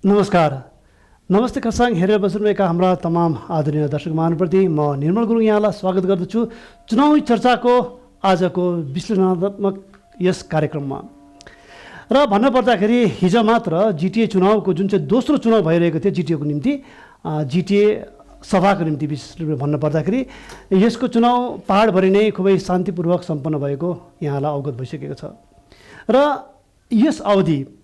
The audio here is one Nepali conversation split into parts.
नमस्कार, नमस्ते खरसाङ हेरेर बस्नुभएका हाम्रा तमाम आदरणीय दर्शक महानुप्रति म निर्मल गुरुङ यहाँलाई स्वागत गर्दछु चुनावी चर्चाको आजको विश्लेषणात्मक यस कार्यक्रममा। र भन्नुपर्दाखेरि हिजो मात्र जिटिए चुनावको जुन चाहिँ दोस्रो चुनाव भइरहेको थियो जिटिएको निम्ति, जिटिए सभाको निम्ति विशेष रूपले भन्नुपर्दाखेरि यसको चुनाव पहाडभरि नै खुबै शान्तिपूर्वक सम्पन्न भएको यहाँलाई अवगत भइसकेको छ। र यस अवधि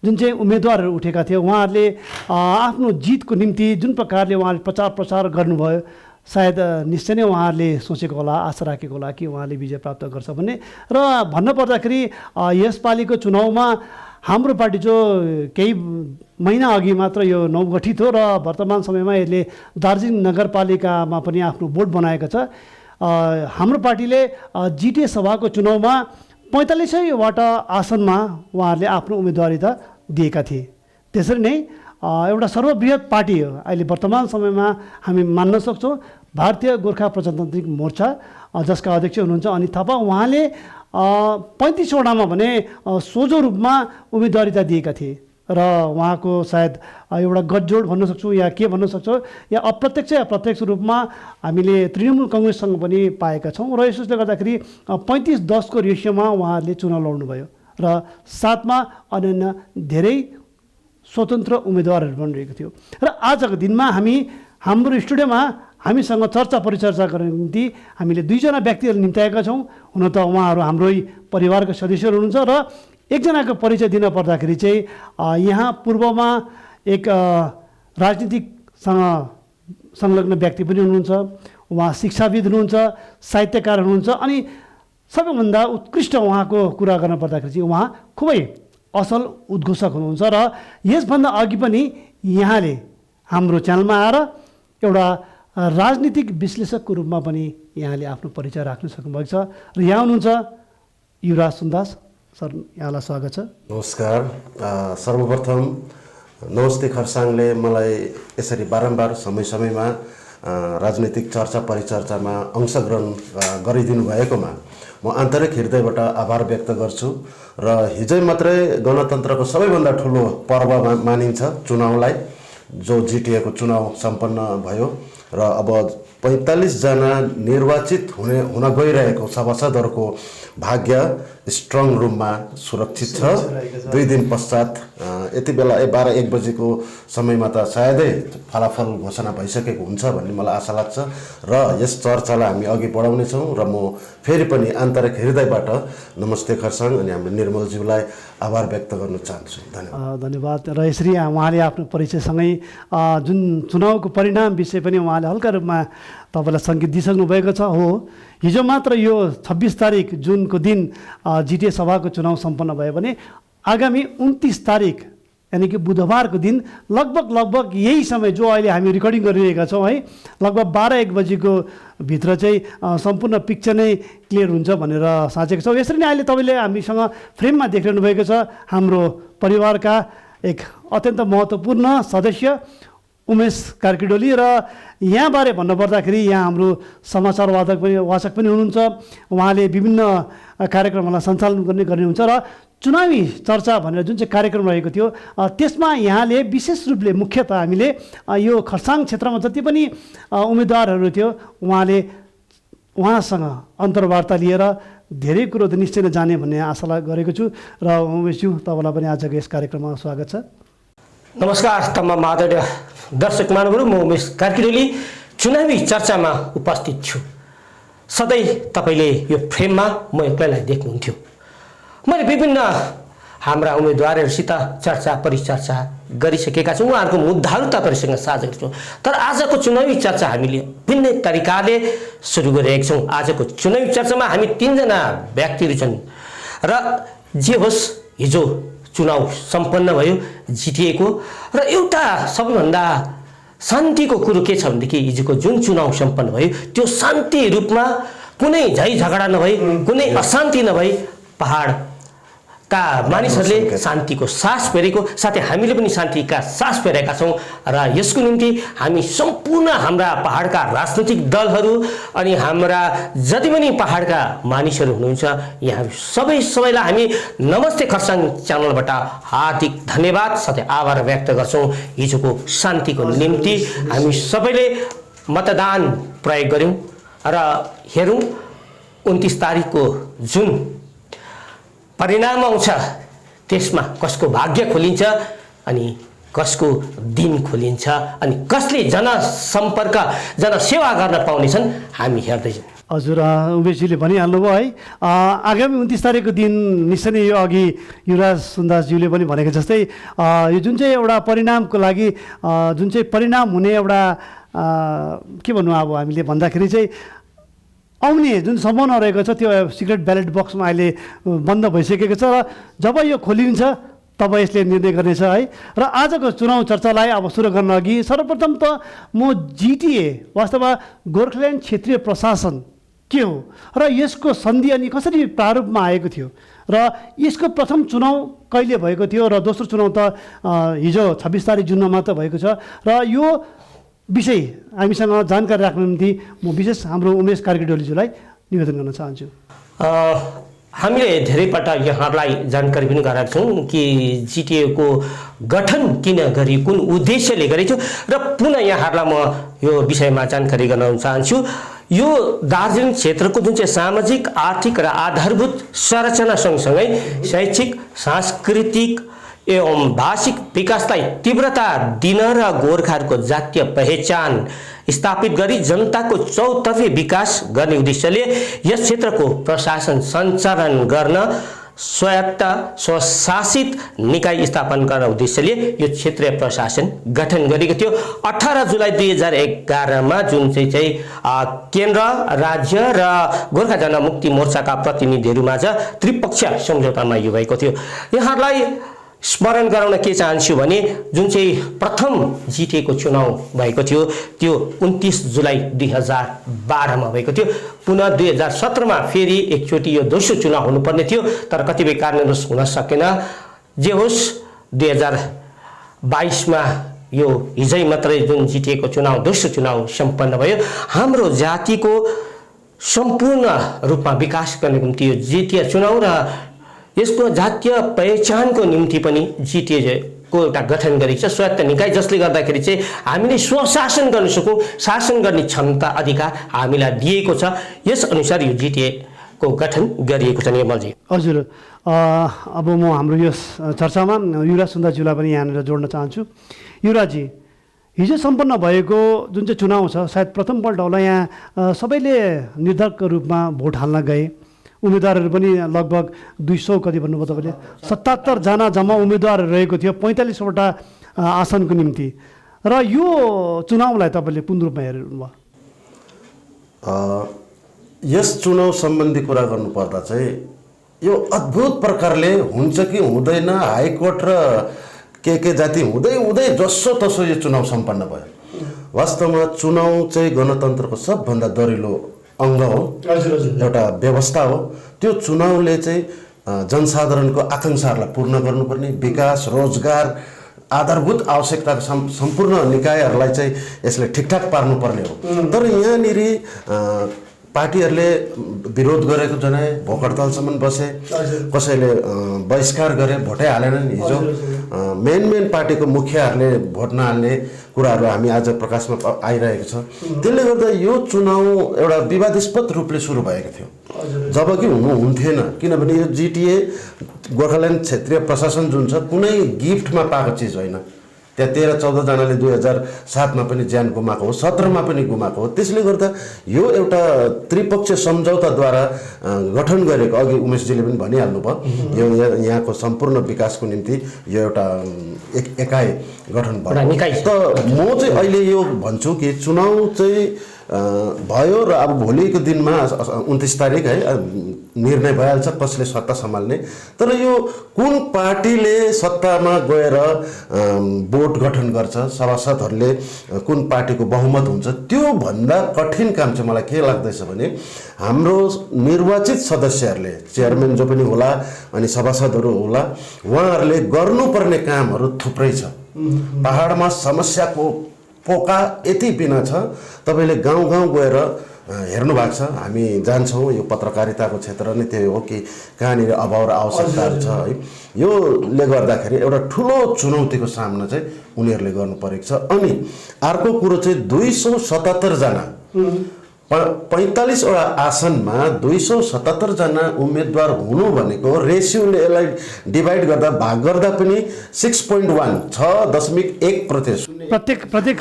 जुन चाहिँ उम्मेदवारहरू उठेका थिए उहाँहरूले आफ्नो जितको निम्ति जुन प्रकारले उहाँले प्रचार गर्नुभयो, सायद निश्चय नै उहाँहरूले सोचेको होला, आशा राखेको होला कि उहाँले विजय प्राप्त गर्छ भन्ने। र भन्नुपर्दाखेरि यसपालिको चुनावमा हाम्रो पार्टी जो केही महिना अघि मात्र यो नवगठित हो र वर्तमान समयमा यसले दार्जिलिङ नगरपालिकामा पनि आफ्नो बोर्ड बनाएको छ। हाम्रो पार्टीले जिटिए सभाको चुनावमा 45वटा आसनमा उहाँहरूले आफ्नो उम्मेदवारिता दिएका थिए। त्यसरी नै एउटा सर्वबृहत पार्टी हो अहिले वर्तमान समयमा हामी मान्न सक्छौँ भारतीय गोर्खा प्रजातान्त्रिक मोर्चा, जसका अध्यक्ष हुनुहुन्छ अनित थापा। उहाँले 35वटामा भने सोझो रूपमा उम्मेदवारिता दिएका थिए र उहाँको सायद एउटा गठजोड भन्न सक्छौँ या के भन्न सक्छौँ, या अप्रत्यक्ष या प्रत्यक्ष रूपमा हामीले तृणमूल कङ्ग्रेससँग पनि पाएका छौँ। र यसले गर्दाखेरि 35-10 को रेसियोमा उहाँहरूले चुनाव लड्नुभयो र साथमा अन्य धेरै स्वतन्त्र उम्मेदवारहरू बनिरहेको थियो। र आजको दिनमा हाम्रो स्टुडियोमा हामीसँग चर्चा परिचर्चा गर्ने निम्ति हामीले 2जना व्यक्तिहरू निम्त्याएका छौँ। हुन त उहाँहरू हाम्रै परिवारका सदस्यहरू हुनुहुन्छ र एकजनाको परिचय दिन पर्दाखेरि चाहिँ यहाँ पूर्वमा एक राजनीतिकसँग संलग्न व्यक्ति पनि हुनुहुन्छ, उहाँ शिक्षाविद हुनुहुन्छ, साहित्यकार हुनुहुन्छ, अनि सबैभन्दा उत्कृष्ट उहाँको कुरा गर्न पर्दाखेरि चाहिँ उहाँ खुबै असल उद्घोषक हुनुहुन्छ। र यसभन्दा अघि पनि यहाँले हाम्रो च्यानलमा आएर एउटा राजनीतिक विश्लेषकको रूपमा पनि यहाँले आफ्नो परिचय राख्न सक्नुभएको छ। र यहाँ हुनुहुन्छ युवराज सुन्दास सर, यहाँलाई स्वागत छ। नमस्कार। सर्वप्रथम नमस्ते खरसाङले मलाई यसरी बारम्बार समय समयमा राजनीतिक चर्चा परिचर्चामा अंशग्रहण गरिदिनु भएकोमा म आन्तरिक हृदयबाट आभार व्यक्त गर्छु। र हिजै मात्रै गणतन्त्रको सबैभन्दा ठुलो पर्व मानिन्छ चुनावलाई, जो जिटिएको चुनाव सम्पन्न भयो र अब 45जना निर्वाचित हुन गइरहेको सभासदहरूको भाग्य स्ट्रङ रुममा सुरक्षित छ। 2 दिन पश्चात यति बेला 12-1 बजेको समयमा त सायदै फलाफल घोषणा भइसकेको हुन्छ भन्ने मलाई आशा लाग्छ। र यस चर्चालाई हामी अघि बढाउनेछौँ र म फेरि पनि आन्तरिक हृदयबाट नमस्ते खरसाङ अनि हाम्रो निर्मलज्यूलाई आभार व्यक्त गर्न चाहन्छु। धन्यवाद। र यसरी उहाँले आफ्नो परिचयसँगै जुन चुनावको परिणाम विषय पनि उहाँले हल्का रूपमा तपाईँलाई सङ्केत दिइसक्नु भएको छ। हो, हिजो मात्र यो 26 तारिक जुनको दिन जिटिए सभाको चुनाव सम्पन्न भयो भने आगामी 29 तारिक यानि कि बुधबारको दिन लगभग यही समय जो अहिले हामी रेकर्डिङ गरिरहेका छौँ है, लगभग 12-1 बजीको भित्र चाहिँ सम्पूर्ण पिक्चर नै क्लियर हुन्छ भनेर साँचेको छौँ। यसरी नै अहिले तपाईँले हामीसँग फ्रेममा देखिरहनु भएको छ हाम्रो परिवारका एक अत्यन्त महत्त्वपूर्ण सदस्य उमेश कार्कीडोली। र यहाँबारे भन्नुपर्दाखेरि यहाँ हाम्रो समाचार वाचक पनि हुनुहुन्छ। उहाँले विभिन्न कार्यक्रमहरूलाई सञ्चालन गर्ने हुन्छ र चुनावी चर्चा भनेर जुन चाहिँ कार्यक्रम रहेको थियो त्यसमा यहाँले विशेष रूपले मुख्यतः हामीले यो खरसाङ क्षेत्रमा जति पनि उम्मेदवारहरू थियो उहाँसँग अन्तर्वार्ता लिएर धेरै कुरो त निश्चय नै जाने भन्ने आशा गरेको छु। र उमेशज्यू, तपाईँलाई पनि आजको यस कार्यक्रममा स्वागत छ। नमस्कार तमाम आदरणीय दर्शक महानुभावहरू, म उमेश कार्कीडोली चुनावी चर्चामा उपस्थित छु। सधैँ तपाईँले यो फ्रेममा म एक्लैलाई देख्नुहुन्थ्यो। मैले विभिन्न हाम्रा उम्मेदवारहरूसित चर्चा परिचर्चा गरिसकेका छौँ, उहाँहरूको मुद्दाहरू तपाईँहरूसँग साझा गर्छौँ। तर आजको चुनावी चर्चा हामीले भिन्नै तरिकाले सुरु गरिरहेका छौँ। आजको चुनावी चर्चामा हामी 3जना व्यक्तिहरू छन् र जे होस् हिजो चुनाव सम्पन्न भयो जिटिएको र एउटा सबैभन्दा शान्तिको कुरो के छ भनेदेखि हिजोको जुन चुनाव सम्पन्न भयो त्यो शान्ति रूपमा कुनै झै झगडा नभई कुनै अशान्ति नभई पहाड का मानिसहरूले शान्तिको सास फेरेको, साथै हामीले पनि शान्तिका सास फेरेका छौँ र यसको निम्ति हामी सम्पूर्ण हाम्रा पहाडका राजनैतिक दलहरू अनि हाम्रा जति पनि पहाडका मानिसहरू हुनुहुन्छ यहाँ सबैलाई हामी नमस्ते खरसाङ च्यानलबाट हार्दिक धन्यवाद साथै आभार व्यक्त गर्छौँ। हिजोको शान्तिको निम्ति हामी सबैले मतदान प्रयोग गर्यौँ र हेरौँ 29 तारिकको जुन परिणाम आउँछ त्यसमा कसको भाग्य खोलिन्छ अनि कसको दिन खोलिन्छ अनि कसले जनसम्पर्क जनसेवा गर्न पाउनेछन् हामी हेर्दैछौँ। हजुर, उमेशजीले भनिहाल्नुभयो है, आगामी 29 तारिकको दिन निश्चय नै यो अघि युवराज सुन्दासज्यूले पनि भनेको जस्तै यो जुन चाहिँ एउटा परिणामको लागि जुन चाहिँ परिणाम हुने एउटा के भन्नु अब हामीले भन्दाखेरि चाहिँ आउने जुन सम्भावना रहेको छ त्यो सिक्रेट ब्यालेट बक्समा अहिले बन्द भइसकेको छ र जब यो खोलिन्छ तब यसले निर्णय गर्नेछ है। र आजको चुनाव चर्चालाई अब सुरु गर्न अघि सर्वप्रथम त म जिटिए वास्तवमा गोर्खाल्यान्ड क्षेत्रीय प्रशासन के हो र यसको सन्धि अनि कसरी प्रारूपमा आएको थियो र यसको प्रथम चुनाव कहिले भएको थियो र दोस्रो चुनाव त हिजो 26 तारिक जुनमा मात्र भएको छ र यो विषय हामीसँग जानकारी राख्नु निम्ति म विशेष हाम्रो उमेश कार्कीडोलीज्यूलाई निवेदन गर्न चाहन्छु। हामीले धेरैपल्ट यहाँलाई जानकारी पनि गराएका छौँ कि जिटिएको गठन किन गरी कुन उद्देश्यले गरेको र पुनः यहाँहरूलाई म यो विषयमा जानकारी गराउन चाहन्छु। यो दार्जिलिङ क्षेत्रको जुन चाहिँ सामाजिक आर्थिक र आधारभूत संरचना सँगसँगै शैक्षिक सांस्कृतिक एवं भाषिक विकासलाई तीव्रता दिन र गोर्खाहरूको जातीय पहिचान स्थापित गरी जनताको चौतर्फी विकास गर्ने उद्देश्यले यस क्षेत्रको प्रशासन सञ्चालन गर्न स्वायत्त स्वशासित निकाय स्थापना गर्न उद्देश्यले यो क्षेत्रीय प्रशासन गठन गरेको थियो। 18 जुलाई 2011 मा जुन चाहिँ केन्द्र राज्य र गोर्खा जनमुक्ति मोर्चाका प्रतिनिधिहरूमाझ त्रिपक्षीय सम्झौतामा यो भएको थियो। यहाँहरूलाई स्मरण गराउन के चाहन्छु भने जुन चाहिँ प्रथम जिटिएको चुनाव भएको थियो त्यो 29 जुलाई 2012 मा भएको थियो। पुनः 2017 मा फेरि एकचोटि यो दोस्रो चुनाव हुनुपर्ने थियो तर कतिपय कारणवश हुन सकेन। जे होस् 2022 मा यो हिजै मात्रै जुन जिटिएको चुनाव दोस्रो चुनाव सम्पन्न भयो। हाम्रो जातिको सम्पूर्ण रूपमा विकास गर्ने निम्ति यो जिटिए चुनाव र यसको जातीय पहिचानको निम्ति पनि जिटिएको एउटा गठन गरेको छ स्वायत्त निकाय, जसले गर्दाखेरि चाहिँ हामीले स्वशासन गर्न सकौँ, शासन गर्ने क्षमता अधिकार हामीलाई दिएको छ। यस अनुसार यो जिटिएको गठन गरिएको छ। निर्मलजी हजुर, अब म हाम्रो यस चर्चामा युवराज सुन्दासज्यूलाई पनि यहाँनिर जोड्न चाहन्छु। युवराजजी, हिजो सम्पन्न भएको जुन चाहिँ चुनाव छ सायद प्रथमपल्ट होला यहाँ सबैले निर्धारकको रूपमा भोट हाल्न गए। उम्मेदवारहरू पनि लगभग 200 कति भन्नुभयो तपाईँले 77 जना जम्मा उम्मेदवार रहेको थियो 45वटा आसनको निम्ति र यो चुनावलाई तपाईँले कुन रूपमा हेर्नुभयो? यस चुनाव सम्बन्धी कुरा गर्नुपर्दा चाहिँ यो अद्भुत प्रकारले हुन्छ कि हुँदैन, हाइकोर्ट र के जाति हुँदै हुँदै जसो तसो यो चुनाव सम्पन्न भयो। वास्तवमा चुनाव चाहिँ गणतन्त्रको सबभन्दा दरिलो अङ्ग हो, एउटा व्यवस्था हो। त्यो चुनावले चाहिँ जनसाधारणको आकाङ्क्षाहरूलाई पूर्ण गर्नुपर्ने, विकास रोजगार आधारभूत आवश्यकताको सम्पूर्ण निकायहरूलाई चाहिँ यसले ठिकठाक पार्नुपर्ने हो। तर यहाँनिर पार्टीहरूले विरोध गरेको जनाए, भोक हडतालसम्म बसे, कसैले बहिष्कार गरे, भोटै हालेनन्। हिजो मेन पार्टीको मुखियाहरूले भोट नहाल्ने कुराहरू हामी आज प्रकाशमा आइरहेको छ। त्यसले गर्दा यो चुनाव एउटा विवादास्पद रूपले सुरु भएको थियो जबकि हुन्थेन, किनभने यो जिटिए गोर्खाल्यान्ड क्षेत्रीय प्रशासन जुन छ कुनै गिफ्टमा पाएको चिज होइन। त्यहाँ 13-14 जनाले 2007 मा पनि ज्यान गुमाएको हो, 17 मा पनि गुमाएको हो। त्यसले गर्दा यो एउटा त्रिपक्षीय सम्झौताद्वारा गठन गरेको, अघि उमेशजीले पनि भनिहाल्नुभयो, यो यहाँको सम्पूर्ण विकासको निम्ति यो एउटा एकाइ गठन भयो। त म चाहिँ अहिले यो भन्छु कि चुनाव चाहिँ भयो र अब भोलिको दिनमा 29 तारिक है निर्णय भइहाल्छ कसले सत्ता सम्हाल्ने। तर यो कुन पार्टीले सत्तामा गएर बोर्ड गठन गर्छ, सभासदहरूले कुन पार्टीको बहुमत हुन्छ, त्यो भन्दा कठिन काम चाहिँ मलाई के लाग्दैछ भने हाम्रो निर्वाचित सदस्यहरूले, चेयरम्यान जो पनि होला अनि सभासदहरू होला, उहाँहरूले गर्नुपर्ने कामहरू थुप्रै छ। पहाडमा समस्याको पोका यति बिना छ, तपाईँले गाउँ गाउँ गएर हेर्नु भएको छ। हामी जान्छौँ, यो पत्रकारिताको क्षेत्र नै त्यही हो कि कहाँनिर अभाव र आवश्यकताहरू छ है। योले गर्दाखेरि एउटा ठुलो चुनौतीको सामना चाहिँ उनीहरूले गर्नु परेको छ। अनि अर्को कुरो चाहिँ 277 जना 45 वटा आसनमा 277 जना उम्मेदवार हुनु भनेको रेसियोले यसलाई डिभाइड गर्दा भाग गर्दा पनि 6.1 6.1% प्रत्येक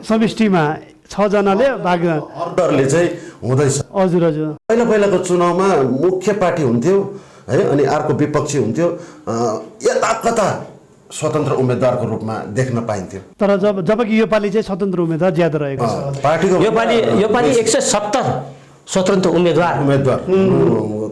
समष्टिमा 6 जनाले भाग अर्डरले चाहिँ हुँदैछ। हजुर हजुर पहिलाको चुनावमा मुख्य पार्टी हुन्थ्यो है, अनि अर्को विपक्षी हुन्थ्यो, यता कता स्वतन्त्र उम्मेदवारको रूपमा देख्न पाइन्थ्यो। तर जबकि यो पालि चाहिँ स्वतन्त्र उम्मेदवार ज्यादा रहेको छ। पार्टीको यो पालि 170 स्वतन्त्र उम्मेदवार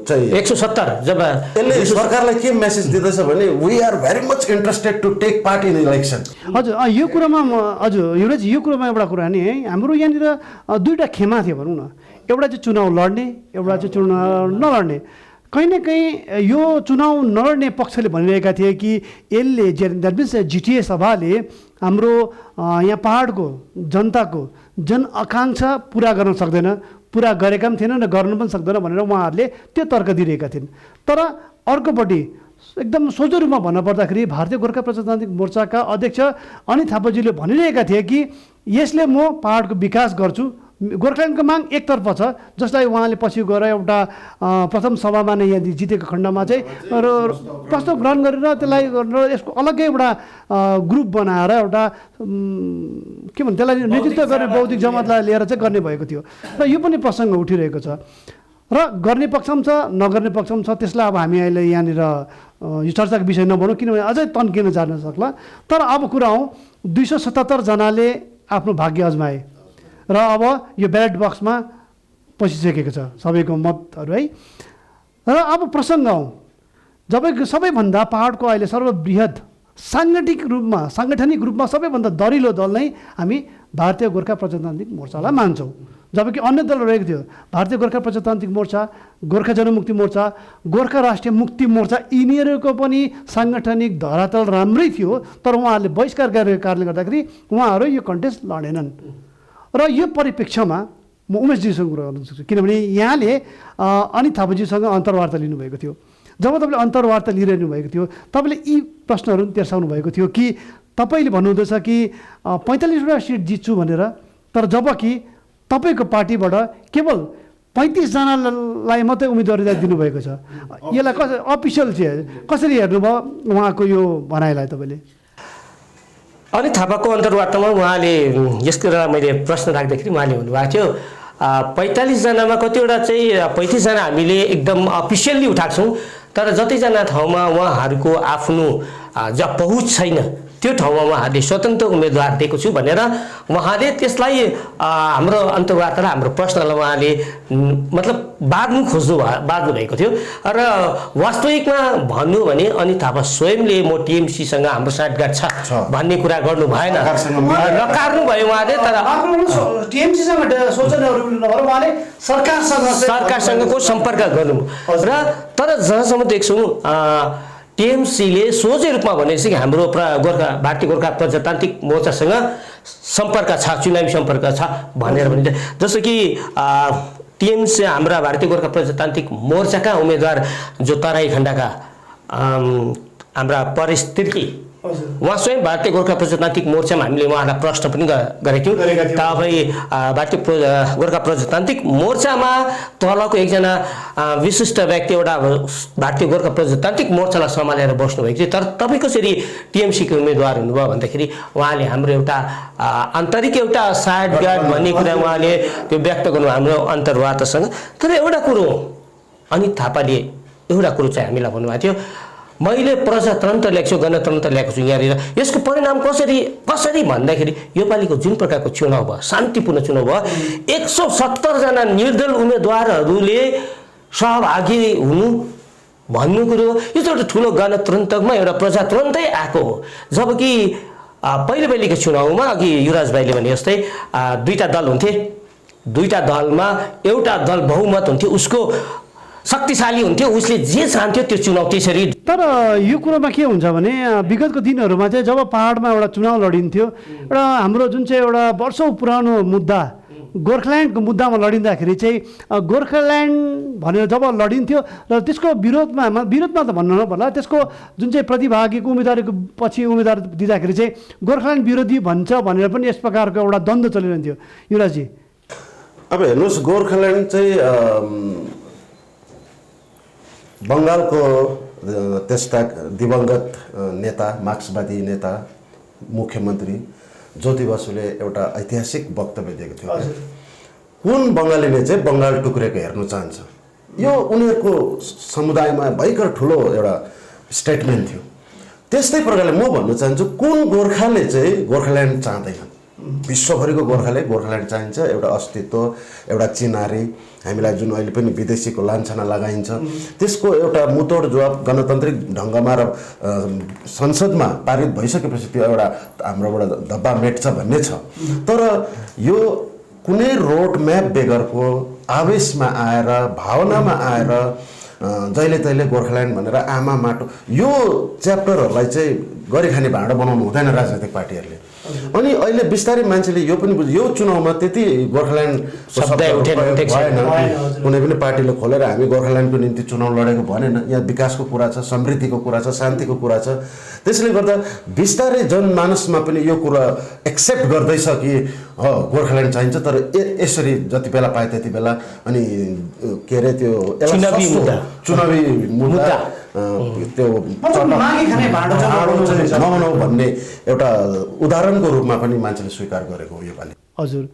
चाहिँ 170। जब यसले सरकारलाई के मेसेज दिँदैछ भने we are very much interested to take part in election. हजुर यो कुरामा हजुर युवराज, यो कुरामा एउटा कुरा नि है, हाम्रो यहाँनिर दुईवटा खेमा थियो भनौँ न। एउटा चाहिँ चुनाव लड्ने, एउटा चाहिँ चुनाव नलड्ने। कहीँ न कहीँ यो चुनाव नलड्ने पक्षले भनिरहेका थिए कि यसले द्याट मिन्स जिटिए सभाले हाम्रो यहाँ पहाडको जनताको जनआकाङ्क्षा पुरा गर्न सक्दैन, पुरा गरेका पनि थिएन र गर्नु पनि सक्दैन भनेर उहाँहरूले त्यो तर्क दिइरहेका थिइन्। तर अर्कोपट्टि एकदम सोझो रूपमा भन्नुपर्दाखेरि भारतीय गोर्खा प्रजातान्त्रिक मोर्चाका अध्यक्ष अनित थापाजीले भनिरहेका थिए कि यसले म पहाडको विकास गर्छु। गोर्खाल्यान्डको माग एकतर्फ छ, जसलाई उहाँले पछि गएर एउटा प्रथम सभामा नै यहाँ जितेको खण्डमा चाहिँ प्रस्ताव ग्रहण गरेर त्यसलाई यसको अलग्गै एउटा ग्रुप बनाएर एउटा के भन्छ त्यसलाई नेतृत्व गर्ने बौद्धिक जमातलाई लिएर चाहिँ गर्ने भएको थियो। र यो पनि प्रसङ्ग उठिरहेको छ र गर्ने पक्ष पनि छ, नगर्ने पक्ष पनि छ। त्यसलाई अब हामी अहिले यहाँनिर यो चर्चाको विषय नबनौँ, किनभने अझै तन्किन जान सक्ला। तर अब कुरा हो 277 जनाले आफ्नो भाग्य अजमाए र अब यो ब्यालेट बक्समा पसिसकेको छ सबैको मतहरू है। र अब प्रसङ्ग आउँ, जब सबैभन्दा पहाडको अहिले सर्वबृहत साङ्गठनिक रूपमा सबैभन्दा दरिलो दल नै हामी भारतीय गोर्खा प्रजातान्त्रिक मोर्चालाई मान्छौँ। जबकि अन्य दल रहेको थियो, भारतीय गोर्खा प्रजातान्त्रिक मोर्चा, गोर्खा जनमुक्ति मोर्चा, गोर्खा राष्ट्रिय मुक्ति मोर्चा, यिनीहरूको पनि साङ्गठनिक धरातल राम्रै थियो। तर उहाँहरूले बहिष्कार गरेको कारणले गर्दाखेरि उहाँहरू यो कन्टेस्ट लडेनन्। र यो परिप्रेक्ष्यमा म उमेशजीसँग कुरा गर्न सक्छु, किनभने यहाँले अनित थापाजीसँग अन्तर्वार्ता लिनुभएको थियो। जब तपाईँले अन्तर्वार्ता लिइरहनु भएको थियो, तपाईँले यी प्रश्नहरू तेर्साउनु भएको थियो कि तपाईँले भन्नुहुँदैछ कि 45वटा सिट जित्छु भनेर, तर जबकि तपाईँको पार्टीबाट केवल 35 जनालाई मात्रै उम्मेदवारी दिनुभएको छ। यसलाई अफिसियल चाहिँ कसरी हेर्नुभयो उहाँको यो भनाइलाई तपाईँले? अनि थापाको अन्तर्वार्तामा उहाँले यस कुरा मैले प्रश्न राख्दाखेरि उहाँले भन्नुभएको थियो 45 जनामा कतिवटा चाहिँ 35 जना हामीले एकदम अफिसियल्ली उठाएको छौँ, तर जतिजना ठाउँमा उहाँहरूको आफ्नो जब पहुँच छैन त्यो ठाउँमा उहाँहरूले स्वतन्त्र उम्मेदवार दिएको छु भनेर उहाँले त्यसलाई हाम्रो अन्तर्वार्तालाई हाम्रो प्रश्नलाई उहाँले मतलब बाँध्नु भएको थियो। र वास्तविकमा भन्नु भने अनित थापा स्वयंले म टिएमसीसँग हाम्रो साँठगाँठ छ भन्ने कुरा गर्नु भएन, नकार्नु भयो उहाँले। तर टिएमसीसँग उहाँले सरकारसँगको सम्पर्क गर्नु र तर जहाँसम्म देख्छौँ टिएमसीले सोझै रूपमा भनेपछि कि हाम्रो भारतीय गोर्खा प्रजातान्त्रिक मोर्चासँग सम्पर्क छ, चुनावी सम्पर्क छ भनेर भनिन्छ। जस्तो कि टिएमसी हाम्रा भारतीय गोर्खा प्रजातान्त्रिक मोर्चाका उम्मेदवार जो तराई खण्डका हाम्रा परेश तिर्की, उहाँ स्वयं भारतीय गोर्खा प्रजातान्त्रिक मोर्चामा हामीले उहाँलाई प्रश्न पनि गरेको थियौँ। तपाईँ भारतीय गोर्खा प्रजातान्त्रिक मोर्चामा तलको एकजना विशिष्ट व्यक्ति एउटा भारतीय गोर्खा प्रजातान्त्रिक मोर्चालाई सम्हालेर बस्नुभएको थियो, तर तपाईँ कसरी टिएमसीको उम्मेदवार हुनुभयो भन्दाखेरि उहाँले हाम्रो एउटा आन्तरिक एउटा साँठगाँठ भन्ने कुरा उहाँले त्यो व्यक्त गर्नु हाम्रो अन्तर्वार्तासँग। तर एउटा कुरो अनित थापाले एउटा कुरो चाहिँ हामीलाई भन्नुभएको थियो, मैले प्रजातन्त्र ल्याएको छु, गणतन्त्र ल्याएको छु यहाँनिर। यसको परिणाम कसरी भन्दाखेरि योपालिको जुन प्रकारको चुनाव भयो, शान्तिपूर्ण चुनाव भयो, 170 जना निर्दल उम्मेदवारहरूले सहभागी हुनु भन्नु कुरो, यो त एउटा ठुलो गणतन्त्रमा एउटा प्रजातन्त्रै आएको हो। जबकि पहिलेको चुनावमा अघि युवराज भाइले भने जस्तै दुईटा दल हुन्थे, दुईटा दलमा एउटा दल बहुमत हुन्थ्यो, उसको शक्तिशाली हुन्थ्यो, उसले जे चाहन्थ्यो त्यो चुनाव त्यसरी। तर यो कुरोमा के हुन्छ भने विगतको दिनहरूमा चाहिँ जब पहाडमा एउटा चुनाव लडिन्थ्यो, एउटा हाम्रो जुन चाहिँ एउटा वर्षौँ पुरानो मुद्दा गोर्खाल्यान्डको मुद्दामा लडिँदाखेरि चाहिँ गोर्खाल्यान्ड भनेर जब लडिन्थ्यो र त्यसको विरोधमा त भन्नु नपर्ला, त्यसको जुन चाहिँ प्रतिभागीको उम्मेदवारीको पछि उम्मेदवार दिँदाखेरि चाहिँ गोर्खाल्यान्ड विरोधी भन्छ भनेर पनि यस प्रकारको एउटा द्वन्द्व चलिरहन्थ्यो। युवराजी, अब हेर्नुहोस्, गोर्खाल्यान्ड चाहिँ बङ्गालको त्यस्ता दिवंगत नेता, मार्क्सवादी नेता, मुख्यमन्त्री ज्योति बसुले एउटा ऐतिहासिक वक्तव्य दिएको थियो। कुन बङ्गालीले चाहिँ बङ्गाल टुक्रेको हेर्न चाहन्छ, यो उनीहरूको समुदायमा भयङ्कर ठुलो एउटा स्टेटमेन्ट थियो। त्यस्तै प्रकारले म भन्न चाहन्छु, कुन गोर्खाले चाहिँ गोर्खाल्यान्ड चाहँदैन? विश्वभरिको गोर्खाले गोर्खाल्यान्ड चाहिन्छ, एउटा अस्तित्व, एउटा चिनारी, हामीलाई जुन अहिले पनि विदेशीको लान्छना लगाइन्छ त्यसको एउटा मुतोड जवाब गणतान्त्रिक ढङ्गमा र संसदमा पारित भइसकेपछि त्यो एउटा हाम्रोबाट धब्बा मेट्छ भन्ने छ। तर यो कुनै रोड म्याप बेगरको आवेशमा आएर, भावनामा आएर जहिले तहिले गोर्खाल्यान्ड भनेर आमा माटो, यो च्याप्टरहरूलाई चाहिँ गरिखाने भाँडो बनाउनु हुँदैन राजनैतिक पार्टीहरूले। अनि अहिले बिस्तारै मान्छेले यो पनि बुझ्यो, यो चुनावमा त्यति गोर्खाल्यान्ड भएन, कुनै पनि पार्टीले खोलेर हामी गोर्खाल्यान्डको निम्ति चुनाव लडेको भनेन। यहाँ विकासको कुरा छ, समृद्धिको कुरा छ, शान्तिको कुरा छ। त्यसले गर्दा बिस्तारै जनमानसमा पनि यो कुरा एक्सेप्ट गर्दैछ कि गोर्खाल्यान्ड चाहिन्छ। तर यसरी जति बेला पाए त्यति बेला अनि के अरे त्यो चुनावी मुद्दा त्यो नबनाऊ भन्ने एउटा उदाहरणको रूपमा पनि मान्छेले स्वीकार गरेको हो योपालि। हजुर,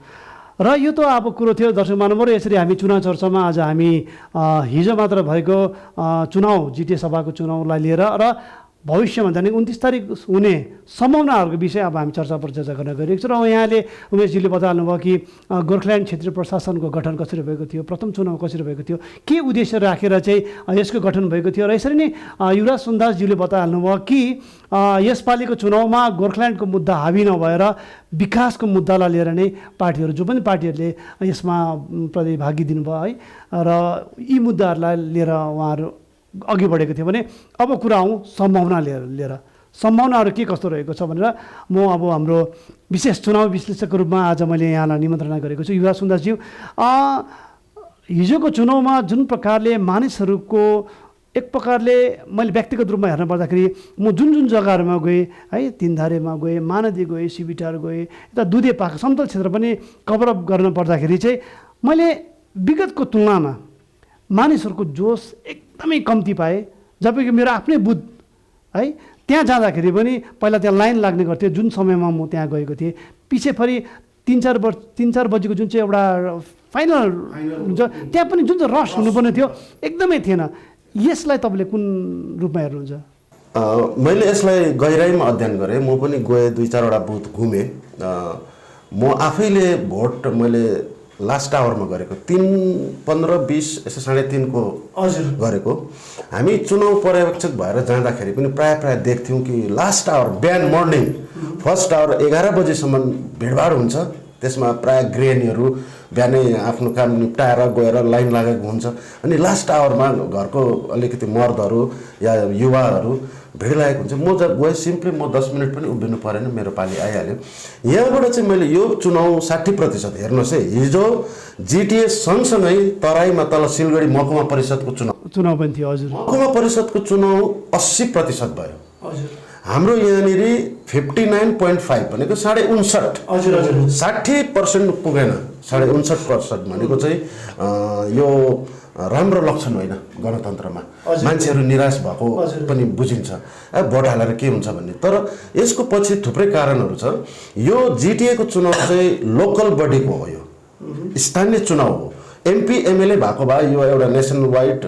र यो त अब कुरो थियो दर्शक महानुभाव, यसरी हामी चुनाव चर्चामा आज हामी हिजो मात्र भएको चुनाव जिटिए सभाको चुनावलाई लिएर र भविष्यमा जाने 29 तारिक हुने सम्भावनाहरूको विषय अब हामी चर्चा परिचर्चा गर्न गइरहेको छौँ। र यहाँले उमेशजीले बताउनुभयो कि गोर्खाल्यान्ड क्षेत्रीय प्रशासनको गठन कसरी भएको थियो, प्रथम चुनाव कसरी भएको थियो, के उद्देश्य राखेर चाहिँ यसको गठन भएको थियो। र यसरी नै युवराज सुन्दासज्यूले बताइहाल्नुभयो कि यसपालिको चुनावमा गोर्खाल्यान्डको मुद्दा हावी नभएर विकासको मुद्दालाई लिएर नै पार्टीहरू, जो पनि पार्टीहरूले यसमा प्रतिभागी दिनुभयो है, र यी मुद्दाहरूलाई लिएर उहाँहरू अघि बढेको थियो भने अब कुरा आउँ सम्भावना लिएर सम्भावनाहरू के कस्तो रहेको छ भनेर म अब हाम्रो विशेष चुनाव विश्लेषकको रूपमा आज मैले यहाँलाई निमन्त्रणा गरेको छु। युवराज सुन्दासज्यू, हिजोको चुनावमा जुन प्रकारले मानिसहरूको एक प्रकारले मैले व्यक्तिगत रूपमा हेर्न पर्दाखेरि म जुन जग्गाहरूमा गएँ है, तिनधारेमा गएँ, महानदी गएँ, शिविटार गएँ, यता दुधे पाख समतल क्षेत्र पनि कभरअप गर्न पर्दाखेरि चाहिँ मैले विगतको तुलनामा मानिसहरूको जोस एकदमै कम्ती पाएँ। जबकि मेरो आफ्नै बुथ है, त्यहाँ जाँदाखेरि पनि पहिला त्यहाँ लाइन लाग्ने गर्थ्यो। जुन समयमा म त्यहाँ गएको थिएँ, पछि फेरि 3-4 बजीको जुन चाहिँ एउटा फाइनल हुन्छ, त्यहाँ पनि जुन चाहिँ रस हुनुपर्ने थियो एकदमै थिएन। यसलाई तपाईँले कुन रूपमा हेर्नुहुन्छ? मैले यसलाई गहिराइमा अध्ययन गरेँ। म पनि गएँ, 2-4वटा बुथ घुमेँ। म आफैले भोट मैले लास्ट आवरमा गरेको 3:15-20 यसो 3:30 को गरेको। हामी चुनाव पर्यवेक्षक भएर जाँदाखेरि पनि प्राय देख्थ्यौँ कि लास्ट आवर बिहान मर्निङ फर्स्ट आवर 11 बजीसम्म भिडभाड हुन्छ। त्यसमा प्राय गृहिणीहरू बिहानै आफ्नो काम निप्टाएर गएर लाइन लागेको हुन्छ। अनि लास्ट आवरमा घरको अलिकति मर्दहरू या युवाहरू भिड लागेको हुन्छ। म जब गएँ सिम्पली म 10 मिनट पनि उभिनु परेन, मेरो पाली आइहाल्यो। यहाँबाट चाहिँ मैले यो चुनाव 60% हेर्नुहोस् है, हिजो जिटिए सँगसँगै तराईमा तल सिलगढी महकुमा परिषदको चुनाव पनि थियो। हजुर, महकुमा परिषदको चुनाव 80% भयो। हजुर, हाम्रो यहाँनिर 59.5 भनेको 59.5। हजुर, 60% पुगेन। 59.5% भनेको चाहिँ यो राम्रो लक्षण होइन गणतन्त्रमा। मान्छेहरू निराश भएको पनि बुझिन्छ, भोट हालेर के हुन्छ भन्ने। तर यसको पछि थुप्रै कारणहरू छ। यो जिटिएको चुनाव चाहिँ लोकल बडीको हो, यो स्थानीय चुनाव हो। एमपी एमएलए भएको भए यो एउटा नेसन वाइड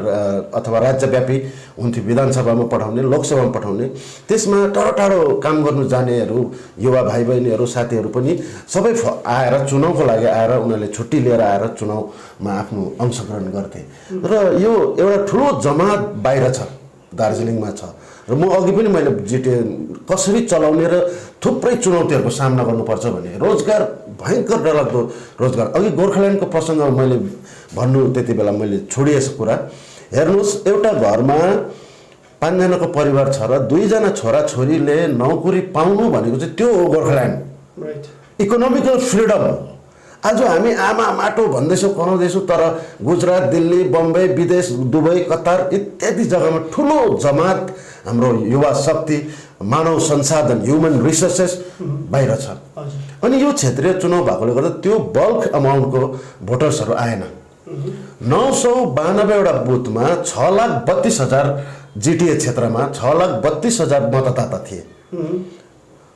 अथवा राज्यव्यापी हुन्थ्यो, विधानसभामा पठाउने, लोकसभामा पठाउने। त्यसमा टाढो टाढो काम गर्नु जानेहरू, युवा भाइ बहिनीहरू, साथीहरू पनि सबै आएर चुनावको लागि आएर उनीहरूले छुट्टी लिएर आएर चुनावमा आफ्नो अंशग्रहण गर्थे। र यो एउटा ठुलो जमात बाहिर छ, दार्जिलिङमा छ। र म अघि पनि मैले जिटिए कसरी चलाउने र थुप्रै चुनौतीहरूको सामना गर्नुपर्छ भने रोजगार भयङ्कर डरलाग्दो रोजगार। अघि गोर्खाल्यान्डको प्रसङ्गमा मैले भन्नु त्यति बेला मैले छोडिएको कुरा हेर्नुहोस्, एउटा घरमा 5 जनाको परिवार छ र 2 जना छोराछोरीले नौकरी पाउनु भनेको चाहिँ त्यो हो गोर्खाल्यान्ड, इकोनोमिकल फ्रिडम। आज हामी आमा माटो भन्दैछौँ, कमाउँदैछौँ, तर गुजरात, दिल्ली, बम्बई, विदेश, दुबई, कतार इत्यादि जग्गामा ठुलो जमात हाम्रो युवा शक्ति, मानव संसाधन, ह्युमन रिसोर्सेस बाहिर छ। अनि यो क्षेत्रीय चुनाव भएकोले गर्दा त्यो बल्क अमाउन्टको भोटर्सहरू आएन। 992वटा बुथमा 6,32,000 जिटिए क्षेत्रमा 6,32,000 मतदाता थिए।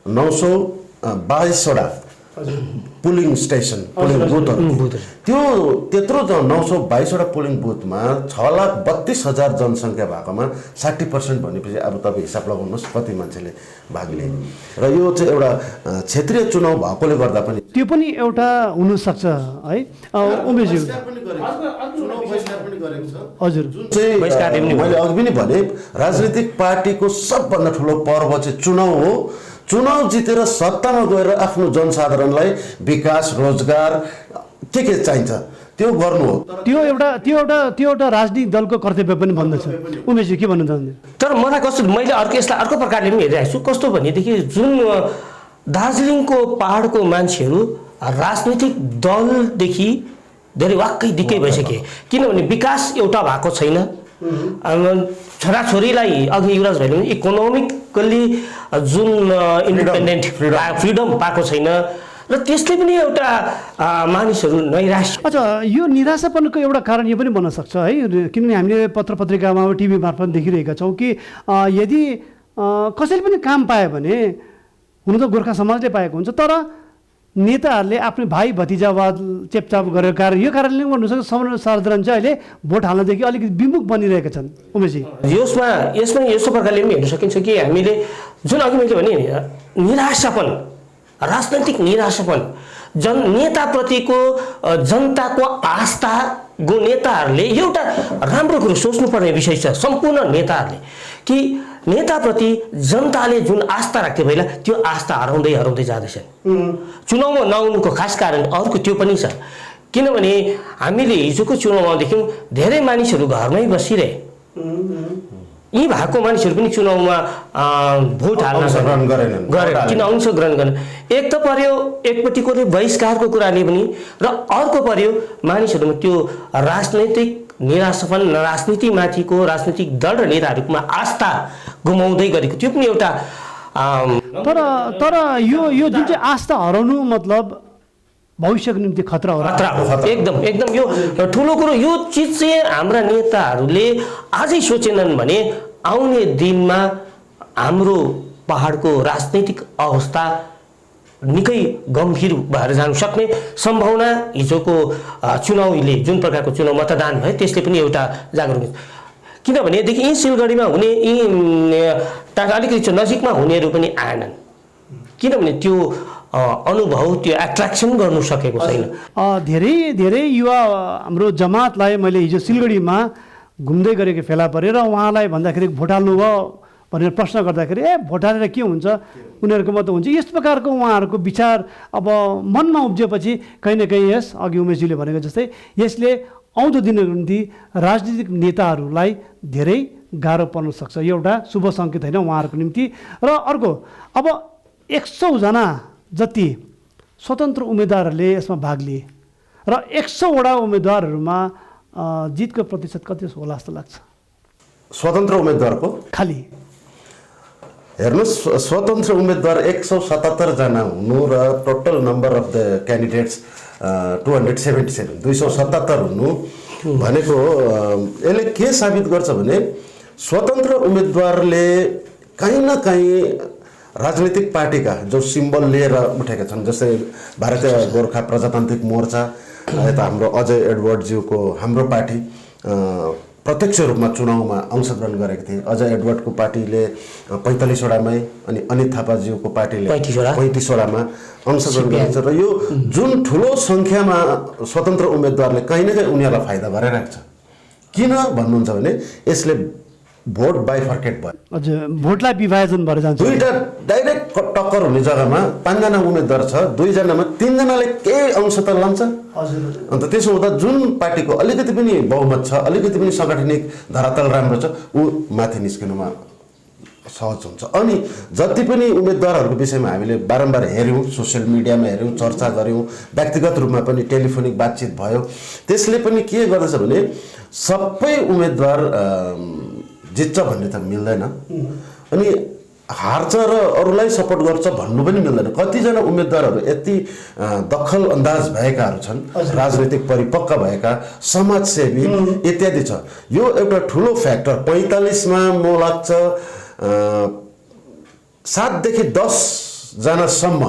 922वटा पुलिङ स्टेसन, पुलिङ बुथहरू, त्यो त्यत्रो 922वटा पुलिङ बुथमा 6,32,000 जनसङ्ख्या भएकोमा 60% भनेपछि अब तपाईँ हिसाब लगाउनुहोस् कति मान्छेले भाग लिए। र यो चाहिँ एउटा क्षेत्रीय चुनाव भएकोले गर्दा पनि त्यो पनि एउटा हुनसक्छ है उमेशज्यू। हजुर, जुन चाहिँ मैले अघि पनि भने राजनीतिक पार्टीको सबभन्दा ठुलो पर्व चाहिँ चुनाव हो। चुनाव जितेर सत्तामा गएर आफ्नो जनसाधारणलाई विकास, रोजगार के चाहिन्छ त्यो गर्नु हो। त्यो एउटा राजनीतिक दलको कर्तव्य पनि भन्दछ। उमेशजी के भन्न चाहनुहुन्छ? तर मलाई कस्तो, मैले यसलाई अर्को प्रकारले पनि हेरिरहेको छु। कस्तो भनेदेखि जुन दार्जिलिङको पहाडको मान्छेहरू राजनीतिक दलदेखि धेरै वाक्कै दिक्कै भइसके। किनभने विकास एउटा भएको छैन। छोराछोरीलाई अघि युवराज भाइले इकोनोमिकल्ली जुन इन्डिपेन्डेन्ट फ्रिडम पाएको छैन र त्यसले पनि एउटा मानिसहरू नैराश्य। अच्छा, यो निराशापनको एउटा कारण यो पनि बन्न सक्छ है, किनभने हामीले पत्र पत्रिकामा टिभी मार्फत देखिरहेका छौँ कि यदि कसैले पनि काम पायो भने हुन त गोर्खा समाजले पाएको हुन्छ, तर नेताहरूले आफ्नो भाइ भतिजावाद चेपचाप गरेर कारण यो कारणले पनि भन्नु सक्छ सर्वसाधारण चाहिँ अहिले भोट हाल्नदेखि अलिकति विमुख बनिरहेका छन्। उमेशजी, यसमा यस्तो प्रकारले पनि हेर्न सकिन्छ कि हामीले जुन अघि मैले भने निराशापन, राजनैतिक निराशापन, नेताप्रतिको जनताको आस्थाको नेताहरूले एउटा राम्रो कुरो सोच्नुपर्ने विषय छ सम्पूर्ण नेताहरूले कि नेताप्रति जनताले जुन आस्था राख्थ्यो पहिला त्यो आस्था हराउँदै जाँदैछ। चुनावमा नआउनुको खास कारण अर्को त्यो पनि छ, किनभने हामीले हिजोको चुनावमा देख्यौँ धेरै मानिसहरू घरमै बसिरहे। यी भएको मानिसहरू पनि चुनावमा भोट हाल्न गरेन। किन अंशग्रहण गरेन? एक त पर्यो एकपट्टिको बहिष्कारको कुराले पनि, र अर्को पर्यो मानिसहरूमा त्यो राजनैतिक निराशापन, राजनीतिमाथिको राजनीतिक दल र नेताहरूमा आस्था गुमाउँदै गरेको त्यो पनि एउटा। तर यो जुन चाहिँ आस्था हराउनु मतलब भविष्यको निम्ति खतरा हो। एकदम यो ठुलो कुरो। यो चिज चाहिँ हाम्रा नेताहरूले आजै सोचेनन् भने आउने दिनमा हाम्रो पहाडको राजनैतिक अवस्था निकै गम्भीर भएर जान सक्ने सम्भावना हिजोको चुनावले जुन प्रकारको चुनाव मतदान भयो त्यसले पनि एउटा जागरुक। किनभनेदेखि यी सिलगढीमा हुने यी अलिकति नजिकमा हुनेहरू पनि आएनन्, किनभने त्यो अनुभव, त्यो एट्र्याक्सन गर्नु सकेको छैन। धेरै युवा हाम्रो जमातलाई मैले हिजो सिलगढीमा घुम्दै गरेको फेला परेँ र उहाँलाई भन्दाखेरि भोट हाल्नुभयो भनेर प्रश्न गर्दाखेरि भोट हालेर के हुन्छ, उनीहरूको मात्र हुन्छ, यस प्रकारको उहाँहरूको विचार अब मनमा उब्जिएपछि कहीँ न कहीँ यस अघि उमेशजीले भनेको जस्तै यसले आउँदो दिनको निम्ति राजनीतिक नेताहरूलाई धेरै गाह्रो पर्न सक्छ। यो एउटा शुभ सङ्केत होइन उहाँहरूको निम्ति। र अर्को, अब 100 जना जति स्वतन्त्र उम्मेदवारहरूले यसमा भाग लिए र 100वटा उम्मेदवारहरूमा जितको प्रतिशत कति होला जस्तो लाग्छ? स्वतन्त्र उम्मेदवारको खालि हेर्नुहोस्, स्वतन्त्र उम्मेदवार 177 जना हुनु र total number of the candidates 277 277 हुनु भनेको यसले के साबित गर्छ भने स्वतन्त्र उम्मेदवारले कहीँ न कहीँ राजनीतिक पार्टीका जो सिम्बल लिएर उठेका छन्, जस्तै भारतीय गोर्खा प्रजातान्त्रिक मोर्चा यता हाम्रो अजय एडवर्डज्यूको हाम्रो पार्टी प्रत्यक्ष रूपमा चुनावमा अंशग्रहण गरेको थिए। अजय एडवर्डको पार्टीले 45वटामै अनि अनित थापाज्यूको पार्टीले 35वटामा अंशग्रहण गरेको छ। र यो जुन ठुलो सङ्ख्यामा स्वतन्त्र उम्मेदवारले कहीँ न कहीँ उनीहरूलाई फाइदा गरिरहेको छ। किन भन्नुहुन्छ भने यसले भोट बाइफर्केट भयो। हजुर, भोटलाई विभाजन भएर जान्छ। दुईटा डाइरेक्ट टक्कर हुने जग्गामा 5जना उम्मेदवार छ, 2जनामा 3जनाले केही अंश त लान्छ। अन्त त्यसो हुँदा जुन पार्टीको अलिकति पनि बहुमत छ, अलिकति पनि सांगठनिक धरातल राम्रो छ, ऊ माथि निस्किनुमा सहज हुन्छ। अनि जति पनि उम्मेदवारहरूको विषयमा हामीले बारम्बार हेऱ्यौँ, सोसियल मिडियामा हेऱ्यौँ, चर्चा गऱ्यौँ, व्यक्तिगत रूपमा पनि टेलिफोनिक बातचित भयो। त्यसले पनि के गर्दछ भने सबै उम्मेदवार जित्छ भन्ने त मिल्दैन, अनि हार्छ र अरूलाई सपोर्ट गर्छ भन्नु पनि मिल्दैन। कतिजना उम्मेदवारहरू यति दखल अन्दाज भएकाहरू छन्, राजनैतिक परिपक्व भएका, समाजसेवी इत्यादि छ। यो एउटा ठुलो फ्याक्टर। 45मा म लाग्छ 7देखि 10जनासम्म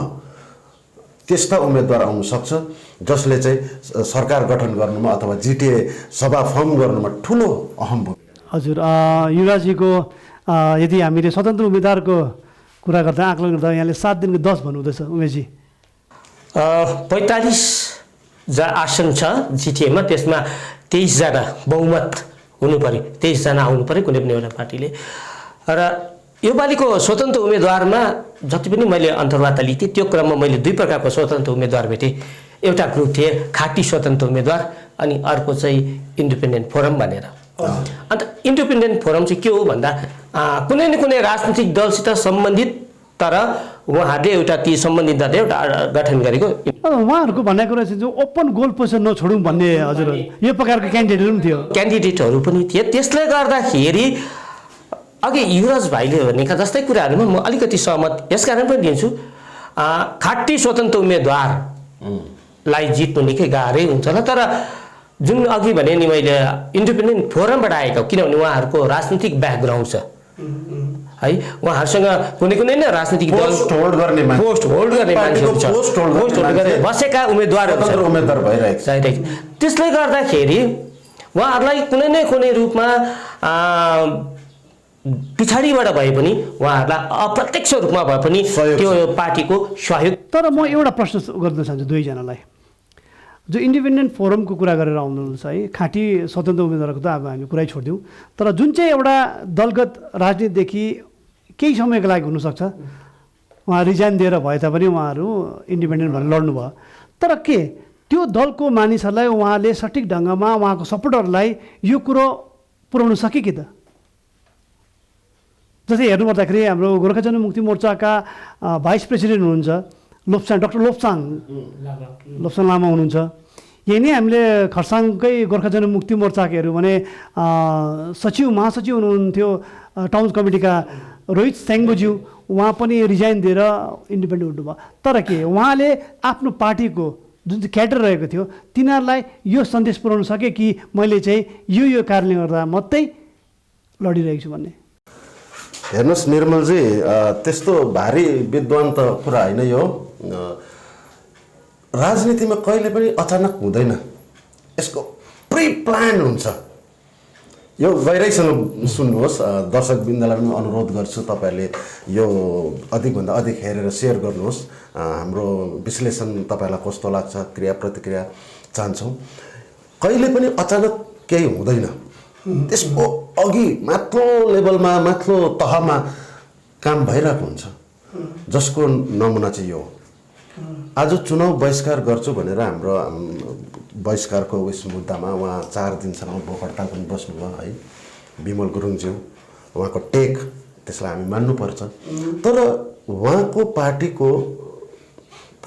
त्यस्ता उम्मेदवार आउन सक्छ जसले चाहिँ सरकार गठन गर्नुमा अथवा जिटिए सभा फर्म गर्नुमा ठुलो अहम भूमिका। हजुर, युवराजीको यदि हामीले स्वतन्त्र उम्मेदवारको कुरा गर्दा आकलन गर्दा यहाँले 7 दिनको 10 भन्नुहुँदैछ उमेशजी। 45 आसन छ जिटिएमा, त्यसमा 23जना बहुमत हुनु पर्यो, 23जना आउनु पर्यो कुनै पनि एउटा पार्टीले। र योपालिको स्वतन्त्र उम्मेदवारमा जति पनि मैले अन्तर्वार्ता लिएँ त्यो क्रममा मैले 2 प्रकारको स्वतन्त्र उम्मेदवार भेटेँ। एउटा ग्रुप थिए खाटी स्वतन्त्र उम्मेदवार अनि अर्को चाहिँ इन्डिपेन्डेन्ट फोरम भनेर। अन्त इन्डिपेन्डेन्ट फोरम चाहिँ के हो भन्दा कुनै न कुनै राजनीतिक दलसित सम्बन्धित तर उहाँहरूले एउटा ती सम्बन्धित दलले एउटा गठन गरेको। उहाँहरूको भन्ने कुरा चाहिँ जो ओपन गोल पोजिसन नछोडौँ भन्ने हजुर यो प्रकारको क्यान्डिडेटहरू पनि थियो, क्यान्डिडेटहरू पनि थिए। त्यसले गर्दाखेरि अघि युवराज भाइले भनेका जस्तै कुराहरूमा म अलिकति सहमत यसकारण पनि दिन्छु, खाटी स्वतन्त्र उम्मेदवारलाई जित्नु निकै गाह्रै हुन्छ होला। तर जुन अघि भने नि मैले इन्डिपेन्डेन्ट फोरमबाट आएको, किनभने उहाँहरूको राजनीतिक ब्याकग्राउन्ड छ है, उहाँहरूसँग कुनै कुनै नै राजनीतिक पोस्ट होल्ड गर्ने मान्छेहरू छ, पोस्ट होल्ड गर्ने बसेका उम्मेदवारहरू भइरहेको छ। त्यसले गर्दाखेरि उहाँहरूलाई कुनै न कुनै रूपमा पछाडिबाट भए पनि उहाँहरूलाई अप्रत्यक्ष रूपमा भए पनि त्यो पार्टीको सहयोग। तर म एउटा प्रश्न गर्न चाहन्छु दुईजनालाई, जो इन्डिपेन्डेन्ट फोरमको कुरा गरेर आउनुहुन्छ है, खाँटी स्वतन्त्र उम्मेदवारको त अब हामी कुरै छोडिदिउँ, तर जुन चाहिँ एउटा दलगत राजनीतिदेखि केही समयको लागि हुनसक्छ उहाँ रिजाइन दिएर भए तापनि उहाँहरू इन्डिपेन्डेन्ट भनेर लड्नुभयो, तर के त्यो दलको मानिसहरूलाई उहाँले सठिक ढङ्गमा उहाँको सपोर्टरलाई यो कुरो पुर्याउन सके कि त? जस्तै हेर्नुपर्दाखेरि हाम्रो गोर्खा जनमुक्ति मोर्चाका भाइस प्रेसिडेन्ट हुनुहुन्छ डाक्टर लोप्साङ लामा हुनुहुन्छ। यही नै हामीले खरसाङकै गोर्खा जनमुक्ति मोर्चाकेहरू भने महासचिव हुनुहुन्थ्यो टाउन कमिटीका रोहित स्याङ्बोज्यू, उहाँ पनि रिजाइन दिएर इन्डिपेन्डेन्ट हुनुभयो। तर के उहाँले आफ्नो पार्टीको जुन चाहिँ क्याडर रहेको थियो तिनीहरूलाई यो सन्देश पुर्याउन सके कि मैले चाहिँ यो कारणले गर्दा मात्रै लडिरहेको छु भन्ने? हेर्नुहोस् निर्मलजी, त्यस्तो भारी विद्वान त कुरा होइन यो। राजनीतिमा कहिले पनि अचानक हुँदैन, यसको प्रि प्लान हुन्छ। यो गहिराइसँग सुन्नुहोस्, दर्शकवृन्दलाई पनि अनुरोध गर्छु तपाईँहरूले यो अधिकभन्दा अधिक हेरेर सेयर गर्नुहोस्। हाम्रो विश्लेषण तपाईँलाई कस्तो लाग्छ, क्रिया प्रतिक्रिया चाहन्छौँ। कहिले पनि अचानक केही हुँदैन, त्यसको अघि माथिल्लो लेभलमा माथिल्लो तहमा काम भइरहेको हुन्छ, जसको नमुना चाहिँ यो हो। आज चुनाव बहिष्कार गर्छु भनेर हाम्रो बहिष्कारको उस मुद्दामा उहाँ 4 दिनसम्म भोक हडताल पनि बस्नुभयो है, विमल गुरुङज्यू। उहाँको टेक त्यसलाई हामी मान्नुपर्छ। तर उहाँको पार्टीको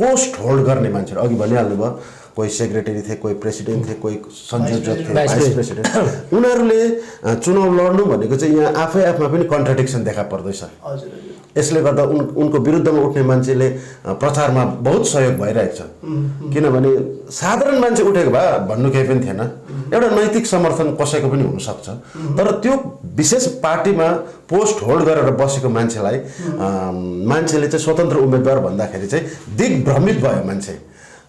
पोस्ट होल्ड गर्ने मान्छेहरू अघि भनिहाल्नुभयो, कोही सेक्रेटरी थिए, कोही प्रेसिडेन्ट थिए, कोही संयोजक थिए, भाइस प्रेसिडेन्ट। उनीहरूले चुनाव लड्नु भनेको चाहिँ यहाँ आफै आफमा पनि कन्ट्राडिक्सन देखा पर्दैछ। यसले गर्दा उनको विरुद्धमा उठ्ने मान्छेले प्रचारमा बहुत सहयोग भइरहेको छ। किनभने साधारण मान्छे उठेको भए भन्नु केही पनि थिएन, एउटा नैतिक समर्थन कसैको पनि हुनसक्छ। तर त्यो विशेष पार्टीमा पोस्ट होल्ड गरेर बसेको मान्छेले चाहिँ स्वतन्त्र उम्मेदवार भन्दाखेरि चाहिँ दिग्भ्रमित भयो मान्छे।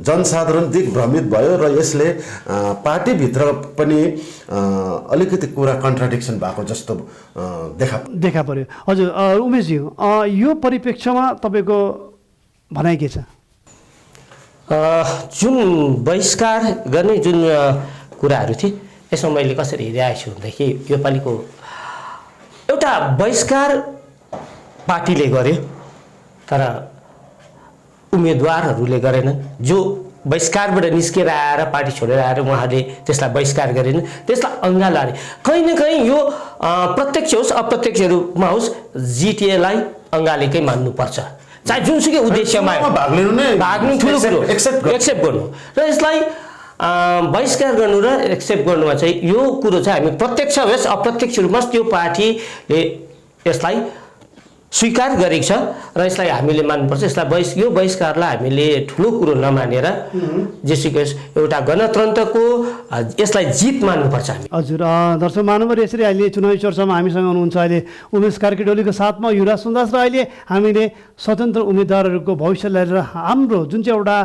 जनसाधारण दिग्भ्रमित भयो र यसले पार्टीभित्र पनि अलिकति कुरा कन्ट्राडिक्सन भएको जस्तो देखा पर्यो। हजुर उमेशजी, यो परिप्रेक्ष्यमा तपाईँको भनाइ के छ? जुन बहिष्कार गर्ने जुन कुराहरू थिए यसमा मैले कसरी हेरिरहेको छु भनेदेखि योपालिको एउटा बहिष्कार पार्टीले गर्यो तर उम्मेदवारहरूले गरेनन्। जो बहिष्कारबाट निस्केर आएर पार्टी छोडेर आएर उहाँले त्यसलाई बहिष्कार गरेन, त्यसलाई अँगालाले कहीँ न कहीँ यो प्रत्यक्ष होस् अप्रत्यक्ष रूपमा होस् जिटिएलाई अँगालेकै मान्नुपर्छ, चाहे जुनसुकै उद्देश्यमा भाग लिनु ठुलो कुरो एक्सेप्ट गर्नु र यसलाई बहिष्कार गर्नु र एक्सेप्ट गर्नुमा चाहिँ यो कुरो चाहिँ हामी प्रत्यक्ष होस् अप्रत्यक्ष रूपमा त्यो पार्टीले यसलाई स्वीकार गरेको छ र यसलाई हामीले मान्नुपर्छ। यसलाई यो बहिष्कारलाई हामीले ठुलो कुरो नमानेर जेसुकै एउटा गणतन्त्रको यसलाई जित मान्नुपर्छ हामी। हजुर दर्शक महानुभाव, यसरी अहिले चुनावी चर्चामा हामीसँग हुनुहुन्छ अहिले उमेश कार्की डोलीको साथमा युवराज सुन्दास र अहिले हामीले स्वतन्त्र उम्मेदवारहरूको भविष्य लिएर हाम्रो जुन चाहिँ एउटा